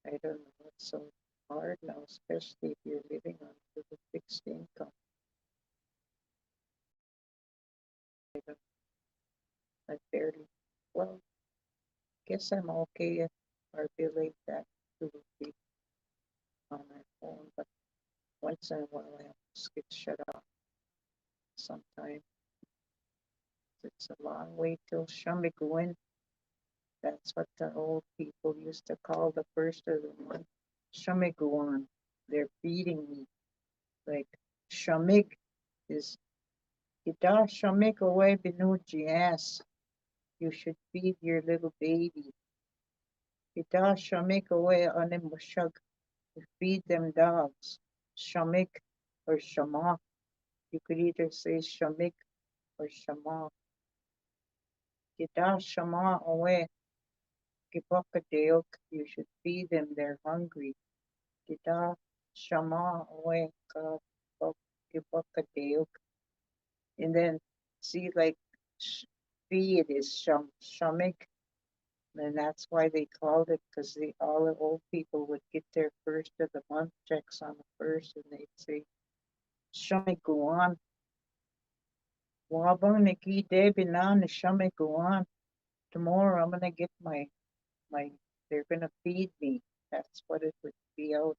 I don't know, it's so hard now, especially if you're living on a fixed income. I barely, well, guess I'm okay if our bill ain't that too big on my phone, but once in a while I have to get shut off sometime. It's a long way till Shumigwin. That's what the old people used to call the first of the month. Shumigwan. They're feeding me. Like Shamig is Ida Shamig away benuji ass. You should feed your little baby. Ida Shamig away on them mushag. You feed them dogs. Shamig or Shama. You could either say Shamig or Shama. Ida Shama away. Gibakadeok. You should feed them. They're hungry. Ida Shama away. Gibakadeok. And then see like feed is shamik, and that's why they called it, because all the old people would get their first of the month checks on the first, and they'd say shamik guan. Wabang niki debinan shamik guan. Tomorrow I'm gonna get my they're gonna feed me. That's what it would be out.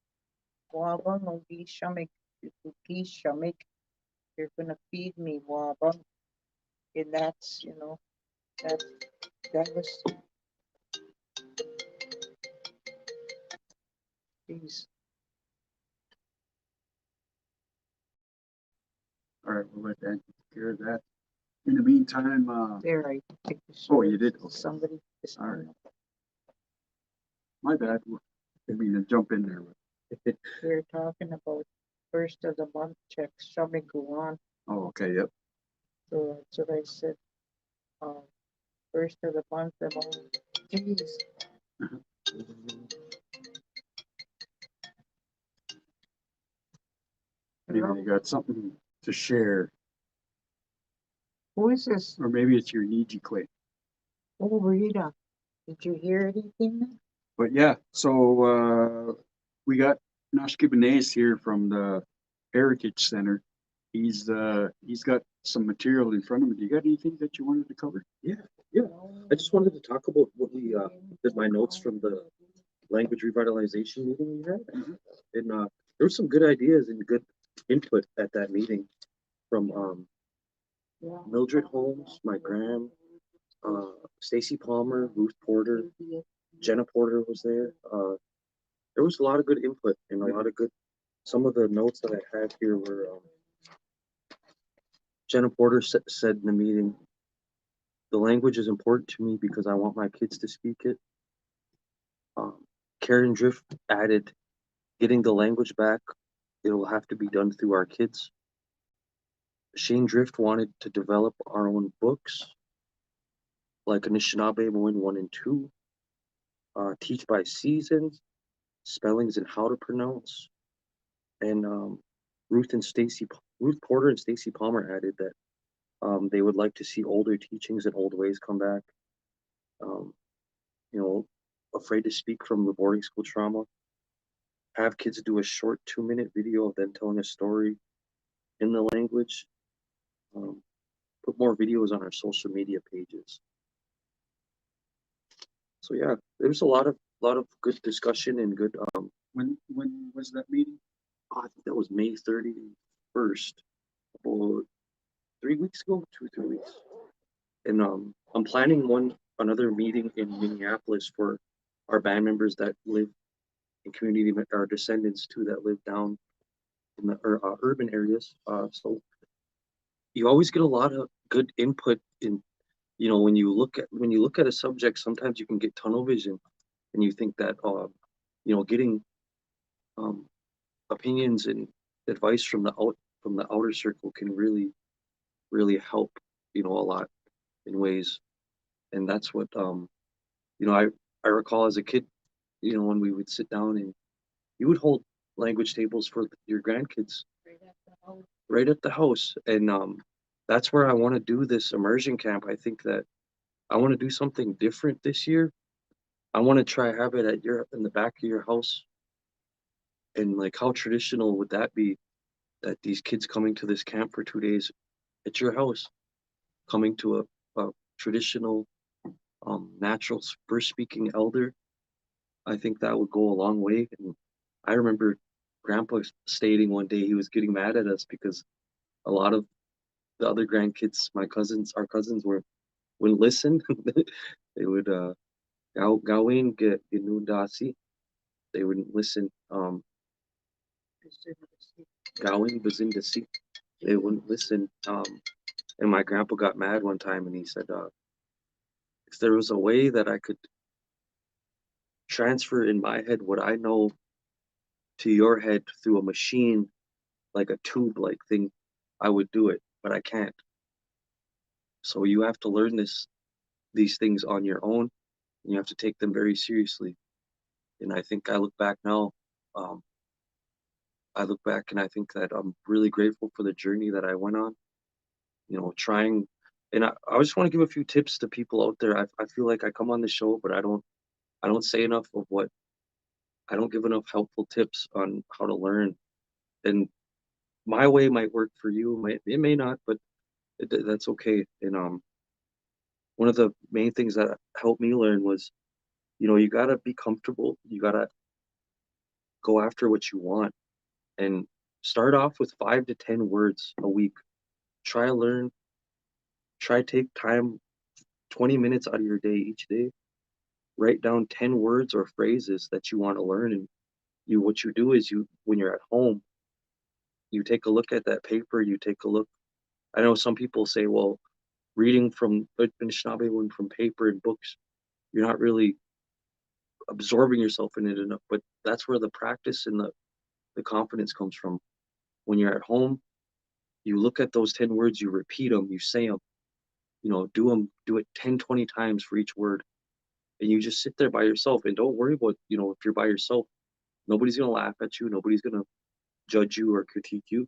Wabang ogi shamik shamik. You're gonna feed me, wabang. And that's, you know, that was, geez. All right, we'll let that take care of that. In the meantime, There, I take the oh, you did? Okay. Somebody just, All right. My bad. Didn't mean to jump in there. we're talking about first of the month checks, shall we go on? Oh, okay, yep. So that's what I said. First of the month, I'm all, geez. Maybe they got something to share, Who is this? or maybe it's your Nijikwe. Oh, Rita. Did you hear anything? But yeah, so we got Nashkibanes here from the Heritage Center. He's got some material in front of him. Do you got anything that you wanted to cover? Yeah. I just wanted to talk about what we did, my notes from the language revitalization meeting we had. And there were some good ideas and good input at that meeting from Mildred Holmes, my gram, Stacy Palmer, Ruth Porter, Jenna Porter was there. There was a lot of good input and a lot of good. Some of the notes that I had here were Jenna Porter said in the meeting, the language is important to me because I want my kids to speak it. Karen Drift added, getting the language back, it will have to be done through our kids. Shane Drift wanted to develop our own books, like Anishinaabemoin 1 and 2, teach by seasons, spellings and how to pronounce. And Ruth Porter and Stacy Palmer added that they would like to see older teachings and old ways come back. Afraid to speak from the boarding school trauma. Have kids do a short 2-minute video of them telling a story in the language. Put more videos on our social media pages. So yeah, there was a lot of good discussion and good. When was that meeting? I think that was May 31st, about 3 weeks ago, 2-3 weeks. And I'm planning another meeting in Minneapolis for our band members that live in community, our descendants too, that live down in the urban areas. So you always get a lot of good input in, when you look at a subject, sometimes you can get tunnel vision and you think that, getting opinions and advice from the outer circle can really, really help, a lot in ways. And that's what, I recall as a kid, when we would sit down and you would hold language tables for your grandkids right at the house. And that's where I want to do this immersion camp. I think that I want to do something different this year. I want to try have it in the back of your house. And like, how traditional would that be, that these kids coming to this camp for 2 days at your house, coming to a traditional, natural first speaking elder? I think that would go a long way. And I remember Grandpa stating one day he was getting mad at us because a lot of the other grandkids, our cousins wouldn't listen. They would gawin ginudasi. They wouldn't listen. Gawin bazindasi. They wouldn't listen. And my grandpa got mad one time and he said, if there was a way that I could transfer in my head what I know to your head through a machine, like a tube like thing, I would do it, but I can't. So you have to learn these things on your own, and you have to take them very seriously. And I think I look back now, and I think that I'm really grateful for the journey that I went on, trying. And I just want to give a few tips to people out there. I feel like I come on the show, but I don't say enough of I don't give enough helpful tips on how to learn. And my way might work for you, it may not, but that's okay. And one of the main things that helped me learn was, you gotta be comfortable. You gotta go after what you want, and start off with 5 to 10 words a week. Try take time, 20 minutes out of your day each day. Write down 10 words or phrases that you want to learn, and what you do is when you're at home, you take a look at that paper. You take a look. I know some people say, well, reading from Anishinaabe from paper and books, you're not really absorbing yourself in it enough. But that's where the practice and the confidence comes from. When you're at home, you look at those 10 words, you repeat them, you say them, do it 10, 20 times for each word. And you just sit there by yourself, and don't worry about, if you're by yourself, nobody's going to laugh at you. Nobody's going to judge you or critique you.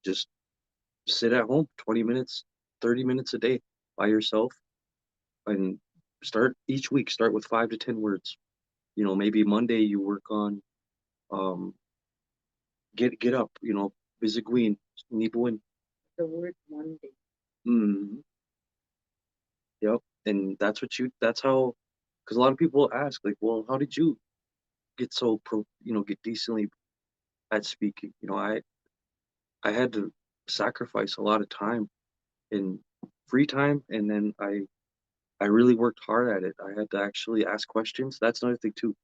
just sit at home 20 minutes, 30 minutes a day by yourself, and start each week, start with 5 to 10 words. You know, maybe Monday you work on um get up, you know, zaagi'igining, inhabitants. The word Monday. Mm-hmm. Yep. And that's how, because a lot of people ask, like, well, how did you get so get decently at speaking? You know, I had to sacrifice a lot of time in free time, and then I really worked hard at it. I had to actually ask questions. That's another thing too.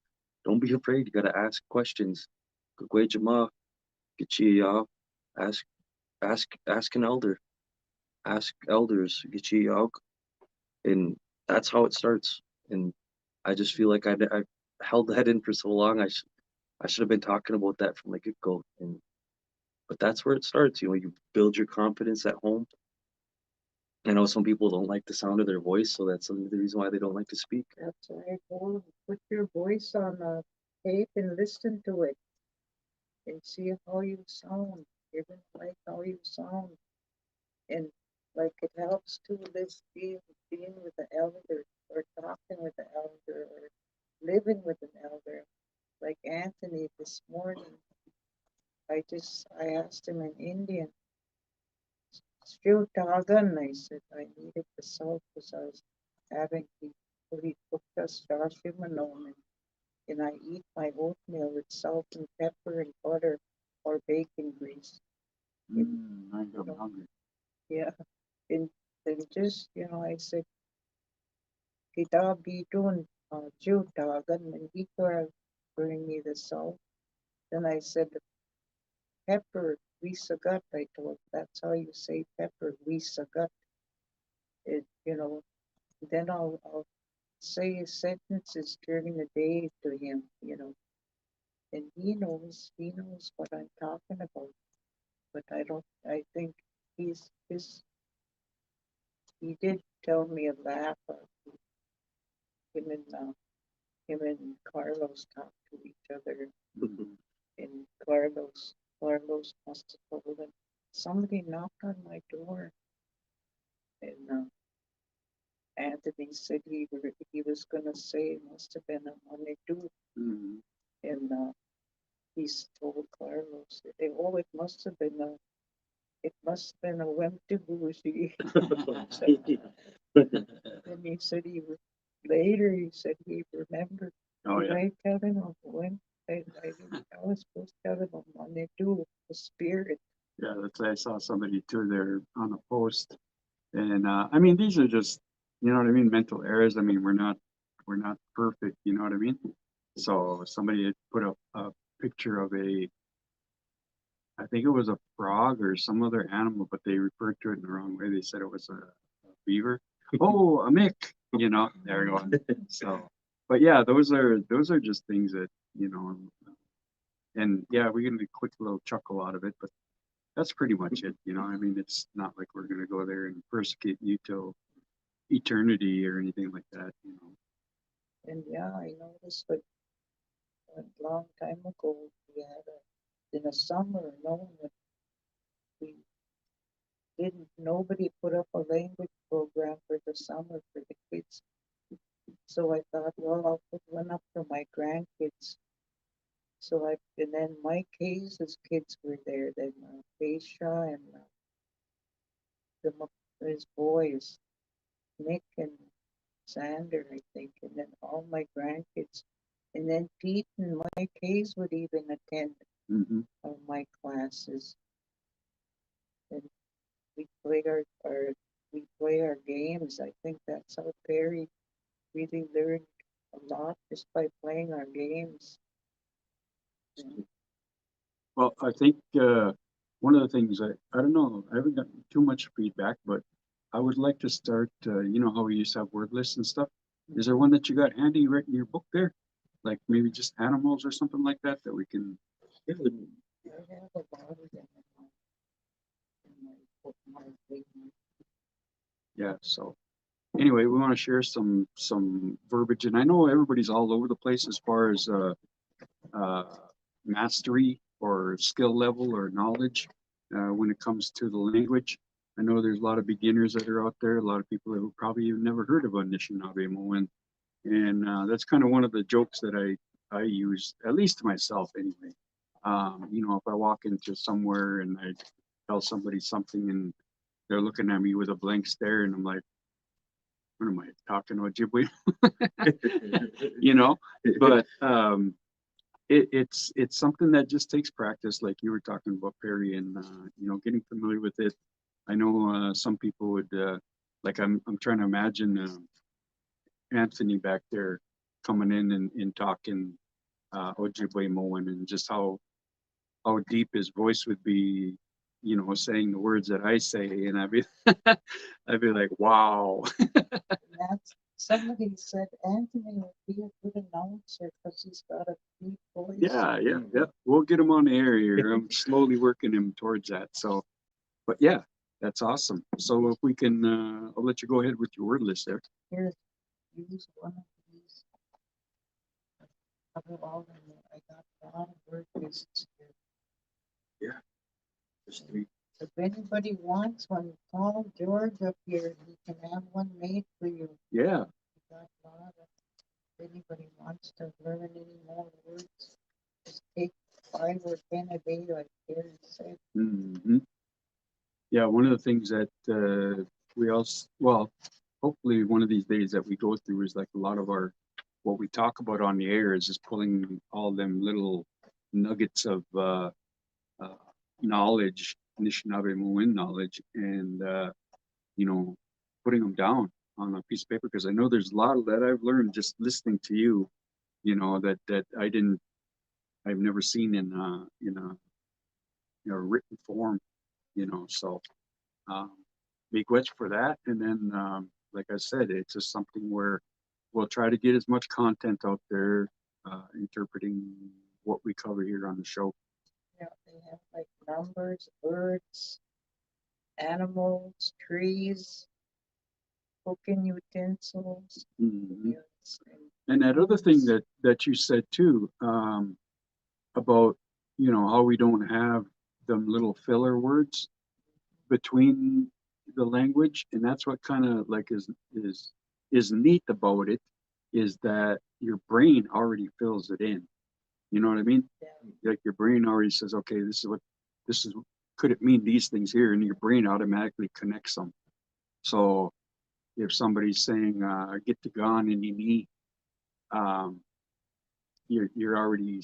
Don't be afraid. You got to ask questions. Gugwejama, Gichiya, ask ask an elder. Ask elders, Gichiya, and that's how it starts. And I just feel like I held that in for so long. I should have been talking about that from the get-go. And but that's where it starts. You know, you build your confidence at home. I know some people don't like the sound of their voice, so that's the reason why they don't like to speak. That's right. Oh, put your voice on a tape and listen to it and see how you sound. You're gonna like how you sound. And like it helps to this being with the elder or talking with the elder or living with an elder. Like Anthony this morning, I asked him in Indian, still Tagan, I said I needed the salt because I was having the fully cooked us and I eat my oatmeal with salt and pepper and butter or bacon grease. I'm hungry. Yeah. And then just, I said, kita bitun Jew Tagan, and he could bring me the salt. Then I said, the pepper, we sagat, I told. That's how you say pepper, we sagat. It, then I'll say sentences during the day to him, and he knows what I'm talking about. But I think his, he did tell me a laugh. Him and uh, him and Carlos talked to each other, and Carlos must have told him somebody knocked on my door, and Anthony said he was gonna say it must have been a Manitou, and he's told Carlos that it must have been a Wemtibushi. And he said he said he remembered. Oh Did yeah. I tell him of when I was supposed to tell him of Manitou, the spirit. Yeah, that's I saw somebody too there on a post. And I mean these are just you know what I mean, mental errors. I mean we're not perfect, you know what I mean? So somebody had put up a picture of I think it was a frog or some other animal, but they referred to it in the wrong way. They said it was a beaver. Oh, a mick, there you go. So, but yeah, those are just things that, and yeah, we get a quick little chuckle out of it, but that's pretty much it. I mean, it's not like we're going to go there and persecute you till eternity or anything like that. And yeah, I noticed that a long time ago we had in the summer, no one we nobody put up a language program for the summer for the kids. So I thought, well, I'll put one up for my grandkids. And then Mike Hayes' kids were there, then Aisha and his boys, Nick and Sander, I think, and then all my grandkids. And then Pete and Mike Hayes would even attend my classes. And we play our games. I think that's how Perry really learned a lot just by playing our games. Well, I think one of the things I don't know, I haven't gotten too much feedback, but I would like to start. You know how we used to have word lists and stuff. Is there one that you got handy right in your book there, like maybe just animals or something like that that we can? I have a lot of them in my thing. Yeah. So anyway, we want to share some verbiage, and I know everybody's all over the place as far as uh, mastery or skill level or knowledge. when it comes to the language. I know there's a lot of beginners that are out there, a lot of people who probably have never heard of Anishinaabemoin, and that's kind of one of the jokes that I use, at least to myself anyway. You know, if I walk into somewhere and I tell somebody something and they're looking at me with a blank stare, and I'm like, what am I talking Ojibwe? You know, but it's something that just takes practice, like you were talking about, Perry, and you know, getting familiar with it. I know some people would like I'm trying to imagine Anthony back there coming in and talking Ojibwe Moan, and just how deep his voice would be, you know, saying the words that I say, and I'd be I'd be like, wow. That's, somebody said Anthony would be a good announcer because he's got a deep voice. Yeah. We'll get him on the air here. I'm slowly working him towards that. So, but yeah, that's awesome. So if we can, I'll let you go ahead with your word list there. Here, use one of these. Cover all of them. I got a lot of word lists here. There's three. If anybody wants one, call George up here. He can have one made for you. Yeah. We got a lot of, if anybody wants to learn any more words, just take 5 or 10 a day, like Gary said. Mm-hmm. Yeah, one of the things that we also, well, hopefully one of these days that we go through is like a lot of our, what we talk about on the air is just pulling all them little nuggets of knowledge, Anishinaabemoin knowledge, and you know, putting them down on a piece of paper, because I know there's a lot that I've learned just listening to you, you know, that I've never seen in a written form, you know. So big wedge for that. And then like I said, it's just something where we'll try to get as much content out there interpreting what we cover here on the show. Yeah, they have like numbers, birds, animals, trees, cooking utensils. Mhm. Yes, And that other thing that you said too, about, you know, how we don't have them little filler words between the language, and that's what kind of like is neat about it, is that your brain already fills it in. You know what I mean? yeah. Like your brain already says, okay, this is could it mean these things here, and your brain automatically connects them. So if somebody's saying get to gone in your knee, you're already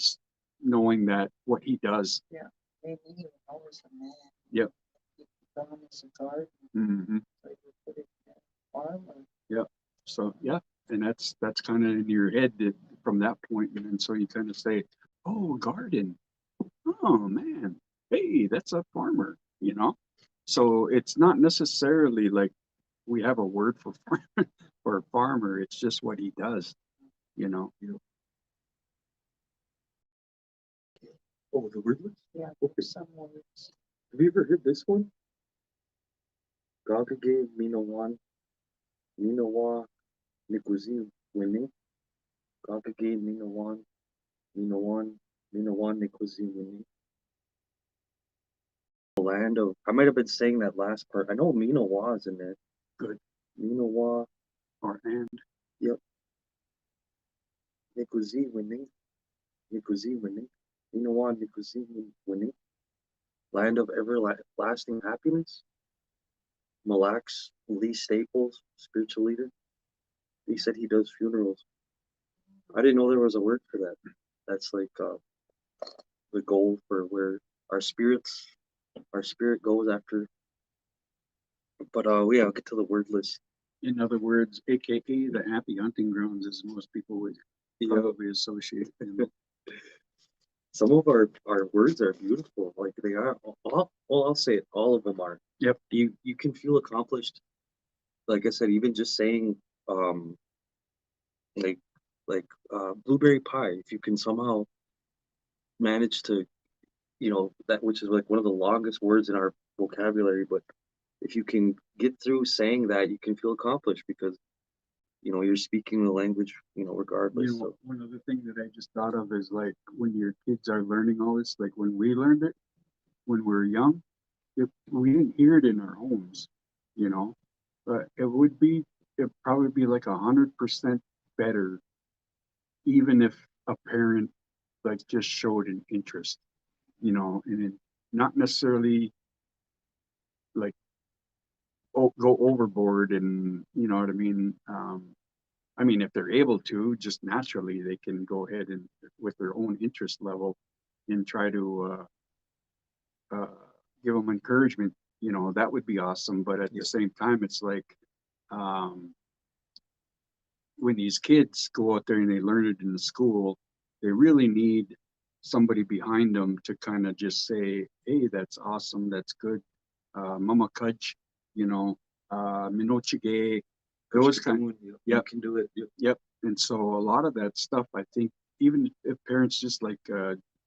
knowing that what he does. Yeah, maybe he knows a man. Yep. He gone as a garden, Mm-hmm. so you put it in a farmer. Yep. So yeah, and that's kind of in your head from that point, and then so you kind of say, oh, garden. Oh man, hey, that's a farmer. You know. So it's not necessarily like we have a word for for a farmer. It's just what he does. You know. Oh, the word list? Yeah, Okay. some words. Have you ever heard this one? Gagage Minowan Minowa Nikuzi Winning. Gagage Minowan Minowan Nikuzi Winning. The land of, I might have been saying that last part. I know Minowa is in there. Good. Minowa. Or and. Yep. Nikuzi Winning. Nikuzi Winning. Minowa Nikuzi Winning. Land of everlasting happiness. Malax Lee Staples, spiritual leader. He said he does funerals. I didn't know there was a word for that. That's like the goal for where our spirit goes after. But yeah, I'll get to the word list. In other words, AKA the happy hunting grounds, as most people would probably associate them. Some of our words are beautiful, like they are. Well, I'll say it. All of them are. Yep. You can feel accomplished. Like I said, even just saying like blueberry pie. If you can somehow manage to, you know, that, which is like one of the longest words in our vocabulary, but if you can get through saying that, you can feel accomplished because, you know, you're speaking the language, you know, regardless. You know, one other thing that I just thought of is like when your kids are learning all this, like when we learned it when we were young, we didn't hear it in our homes, you know, but it'd probably be like 100% better, even if a parent like just showed an interest, you know, and not necessarily like go overboard and you know what I mean. I mean, if they're able to, just naturally they can go ahead and with their own interest level and try to uh, give them encouragement. You know, that would be awesome. But at the same time, it's like um, when these kids go out there and they learn it in the school, they really need somebody behind them to kind of just say, "Hey, that's awesome. That's good. Mama Kudge, you know, Minochige, those kind." You Yep. can do it. Yep. And so a lot of that stuff, I think, even if parents just like,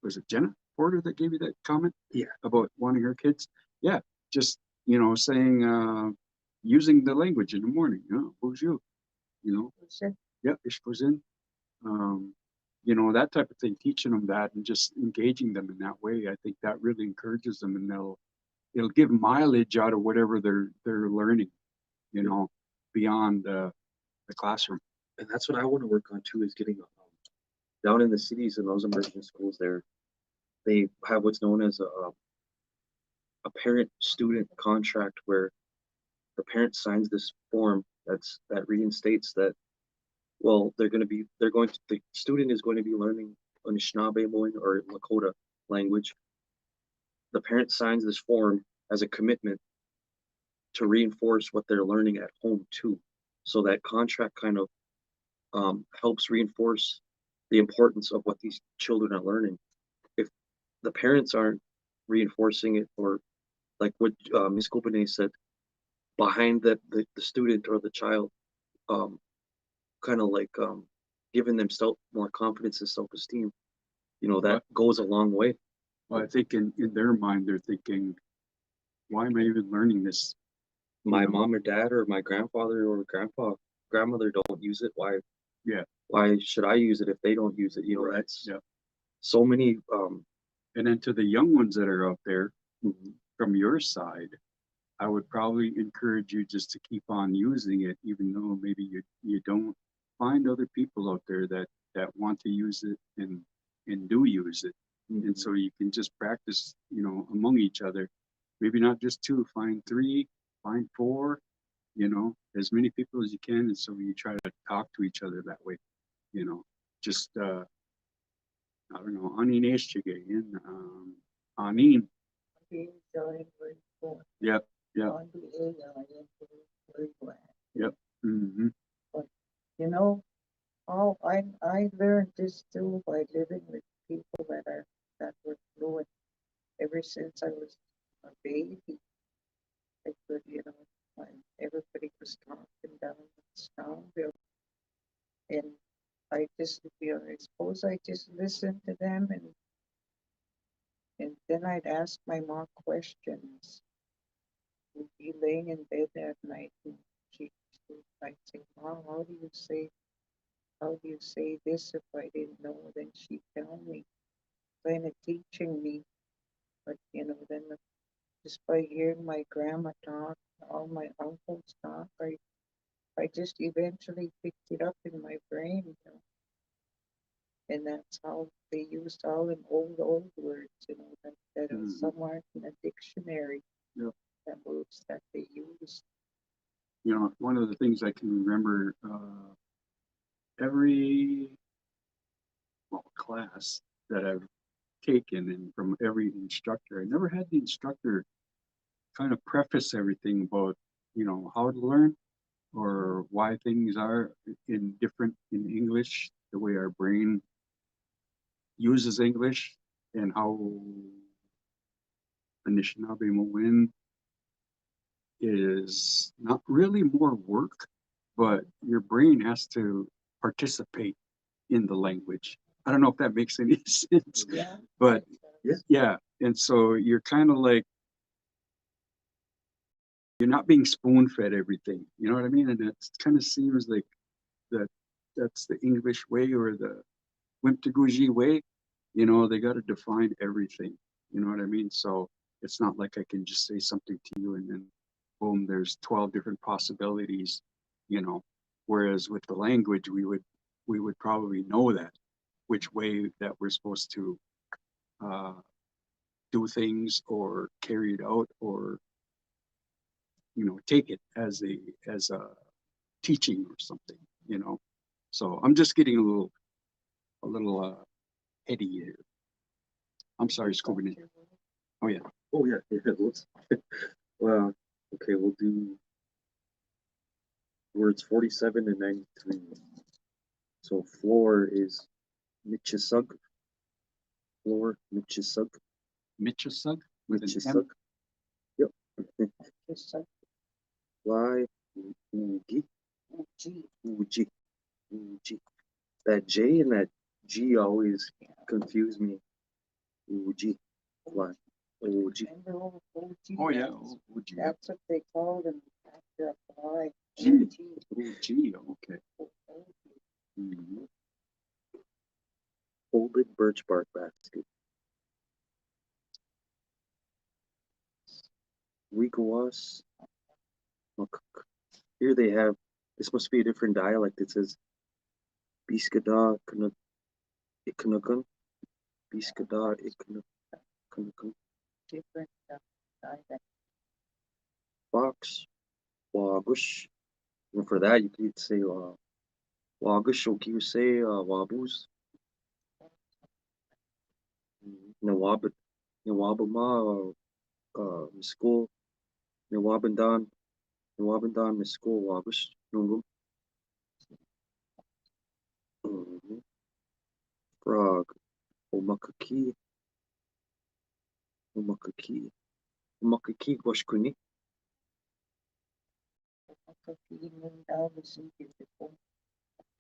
was it Jenna Porter that gave you that comment? Yeah. About wanting her kids? Yeah. Just, you know, saying, using the language in the morning, you know, bonjour, you know, yeah, ish goes in. Um, you know, that type of thing, teaching them that and just engaging them in that way. I think that really encourages them and it'll give mileage out of whatever they're learning, you know, beyond the classroom. And that's what I want to work on too, is getting down in the cities and those immersion schools there. They have what's known as a parent-student contract where the parent signs this form that reinstates that, well, the student is going to be learning Anishinaabemoin or Lakota language. The parent signs this form as a commitment to reinforce what they're learning at home too. So that contract kind of helps reinforce the importance of what these children are learning. If the parents aren't reinforcing it, or like what Ms. Kopane said, behind the student or the child, um, kind of like giving themselves more confidence and self-esteem, you know, that goes a long way. Well, I think in their mind, they're thinking, why am I even learning this? My mom or dad or my grandfather or grandmother don't use it. Yeah. Why should I use it if they don't use it? You know, Right. that's Yeah. so many. And then to the young ones that are out there, from your side, I would probably encourage you just to keep on using it, even though maybe you don't find other people out there that want to use it and do use it. And so you can just practice, you know, among each other. Maybe not just two, find three, find four, you know, as many people as you can. And so you try to talk to each other that way, you know, just, I don't know, Anishinaabemoin, Anin. Yep, yep, yep. Mm-hmm. But you know, I learned this too by living with people that were fluent ever since I was a baby. I could, you know, when everybody was talking down in Stownville, and I just, you know, I suppose I just listened to them, and then I'd ask my mom questions. We'd be laying in bed at night, and I'd say, Mom, how do you say this if I didn't know? Then she'd tell me, kind of teaching me. But you know, then just by hearing my grandma talk, all my uncles talk, I just eventually picked it up in my brain, you know. And that's how they used all them old words, you know, that some aren't in a dictionary. Yep. That words that they use. You know, one of the things I can remember, every class that I've taken and from every instructor, I never had the instructor kind of preface everything about, you know, how to learn or why things are different in English, the way our brain uses English, and how Anishinaabemoin is not really more work, but your brain has to participate in the language. I don't know if that makes any sense, Yeah. but yeah. And so you're kind of like, you're not being spoon fed everything. You know what I mean? And it kind of seems like that's the English way or the Wimptaguji way. You know, they got to define everything. You know what I mean? So It's not like I can just say something to you and then boom, there's 12 different possibilities, you know. Whereas with the language, we would probably know that which way that we're supposed to do things or carry it out or take it as a teaching or something, So I'm just getting a little heady here. I'm sorry, Scuba Nick. Oh yeah. Oh yeah, let's well, okay, we'll do words 47 and 93. So floor is Mitchisug. Floor, Mitchisug. Mitchisug with an Mitchisug. M. Yep. Just like Fly, Ugi, G. Uji, Uji. That J and that G always confuse me. Uji, fly, Uji. Remember old OG? Oh yeah. Oh, gee. That's what they called them after a fly. G. OG. Oh, gee. Okay. Mm-hmm. Folded birch bark basket. Wikawas. Here they have, this must be a different dialect. It says Biskada Ikanukan. Biskada Ikanukan. Different dialect. Fox. Wagush. And for that, you could say Wagush, or you say Wabus. Nawabama, Miskul. Nawabandan. Nawabandan, Miskul, Wagush. Nungum. Frog. Omakaki. Omakaki. Omakaki, Washkuni. I was eating before.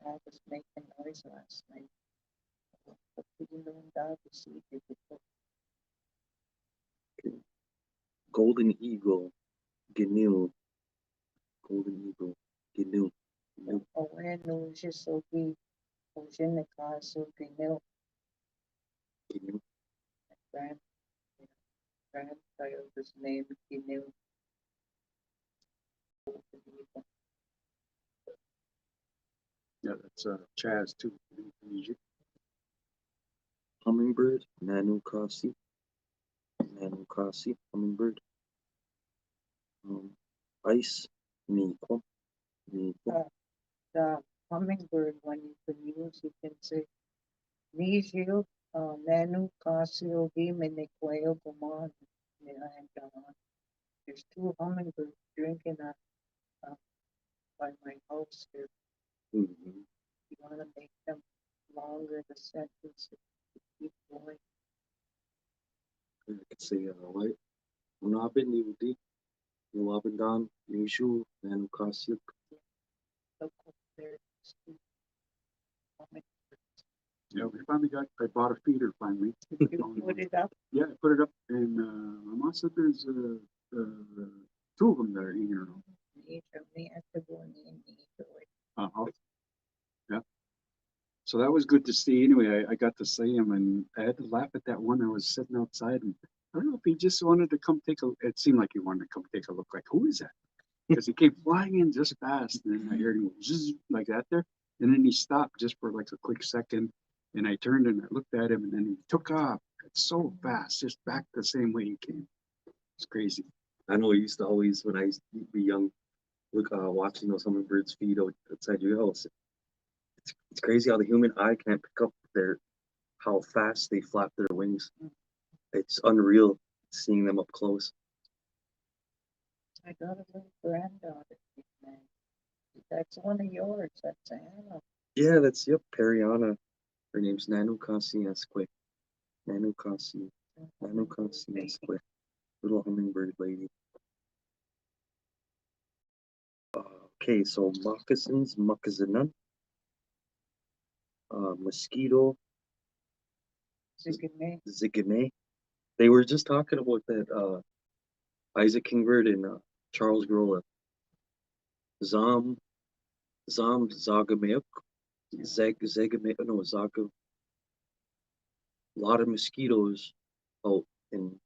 I was making noise last night. Golden Eagle. Ginil. Golden Eagle. Ginil. When just so be was in the car, so we know Ginil. grandchild was named Ginu. Yeah, that's Chaz too. Hummingbird. Nanukasi. Nanukasi. Hummingbird. Ice. Miko. Miko. The hummingbird one you can use, you can say Niju, Nanu Casio Gimenequeo Gomon. There's two hummingbirds drinking by my house here. Mm-hmm. You want to make them longer, the sentence, keep going. I could say white. Unabin Nudi. Nuabandan. Nishu. Nanukasi. Look up there, two hummingbirds. Yeah, we finally I bought a feeder finally. You put it up. Yeah, I put it up, and my mom said there's two of them that are in here now. Yeah. So that was good to see. Anyway, I got to see him, and I had to laugh at that one that was sitting outside. And I don't know if he just wanted to come take a. It seemed like he wanted to come take a look. Like, who is that? Because he came flying in just fast, and then I heard him go zzz, like that there, and then he stopped just for like a quick second, and I turned and I looked at him, and then he took off. It's so fast, just back the same way he came. It's crazy. I know I used to always, when I used to be young, look watching those hummingbirds feed outside your house. It's crazy how the human eye can't pick up how fast they flap their wings. It's unreal seeing them up close. I got a little granddaughter, man. That's one of yours. That's Anna. Yeah, yep, Periana. Her name's Nanukasi Esque. Nanukasi Esque. Little hummingbird lady. Okay, so moccasins, moccasinun. Mosquito. Zigame. They were just talking about that Isaac Kingbird and Charles Grola. Zagameuk. Zaga. A lot of mosquitoes out in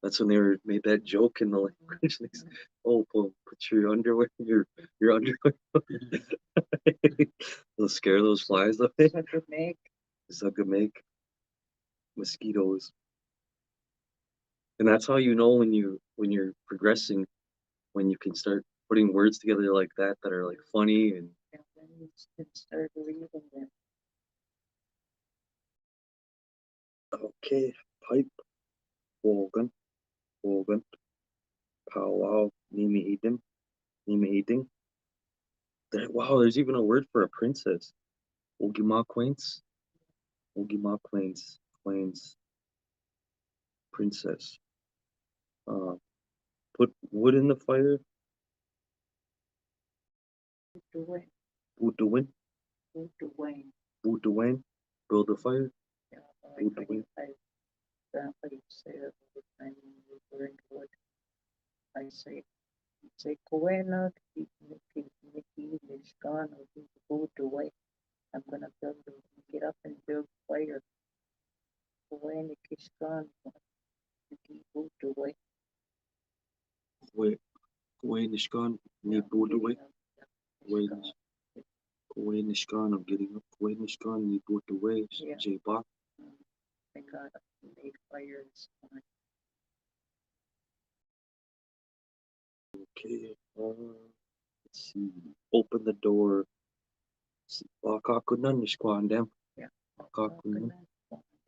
That's when they made that joke in the language. They said, oh, put your underwear, your underwear. They'll scare those flies away. Zaagi'igining, mosquitoes. And that's how you know when you're progressing, when you can start putting words together like that are like funny and then you can start reading them. okay, pipe, wogan, powwow, eating. Wow, there's even a word for a princess. Quaints, princess. Put wood in the fire. Bootawin, build a fire. Yeah, I say that all the time when we were in wood. I say, Kowena, Nikki, Mishkan, or go away. I'm gonna get up and build fire. Kowena, Kishkan, Nikki, go away. Nishkan, ni Bootaway. Nishkan, I'm getting up. Nishkan, ni Bootaway. J-Bach. I got up and made fire this morning. Okay, let's see. Open the door. Wakakunan, Nishkwandam. Yeah. Wakakunan,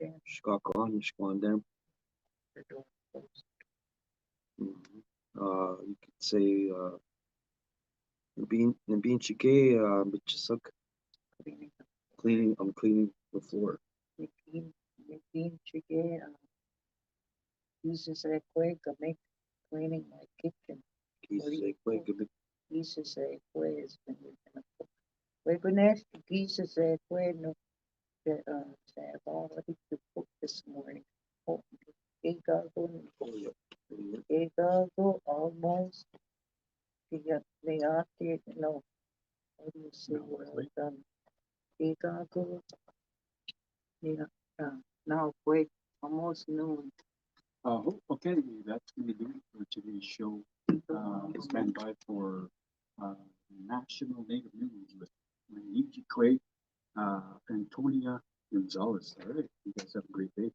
Nishkwandam. The door closed. You could say, Nabin Chike, Bichasuk. I'm cleaning the floor. Nikki, Chige, Jesus, make cleaning my kitchen. Jesus, is when you're gonna cook. We're gonna ask Jesus, no, I've already to cook this morning. Oh, Egago, almost. They are there, no. How do you say well done? Egago. Yeah, now wait, almost noon. Okay, that's going to do it for today's show. Stand by for National Native News with Nijikwe, Antonia Gonzalez. All right, you guys have a great day.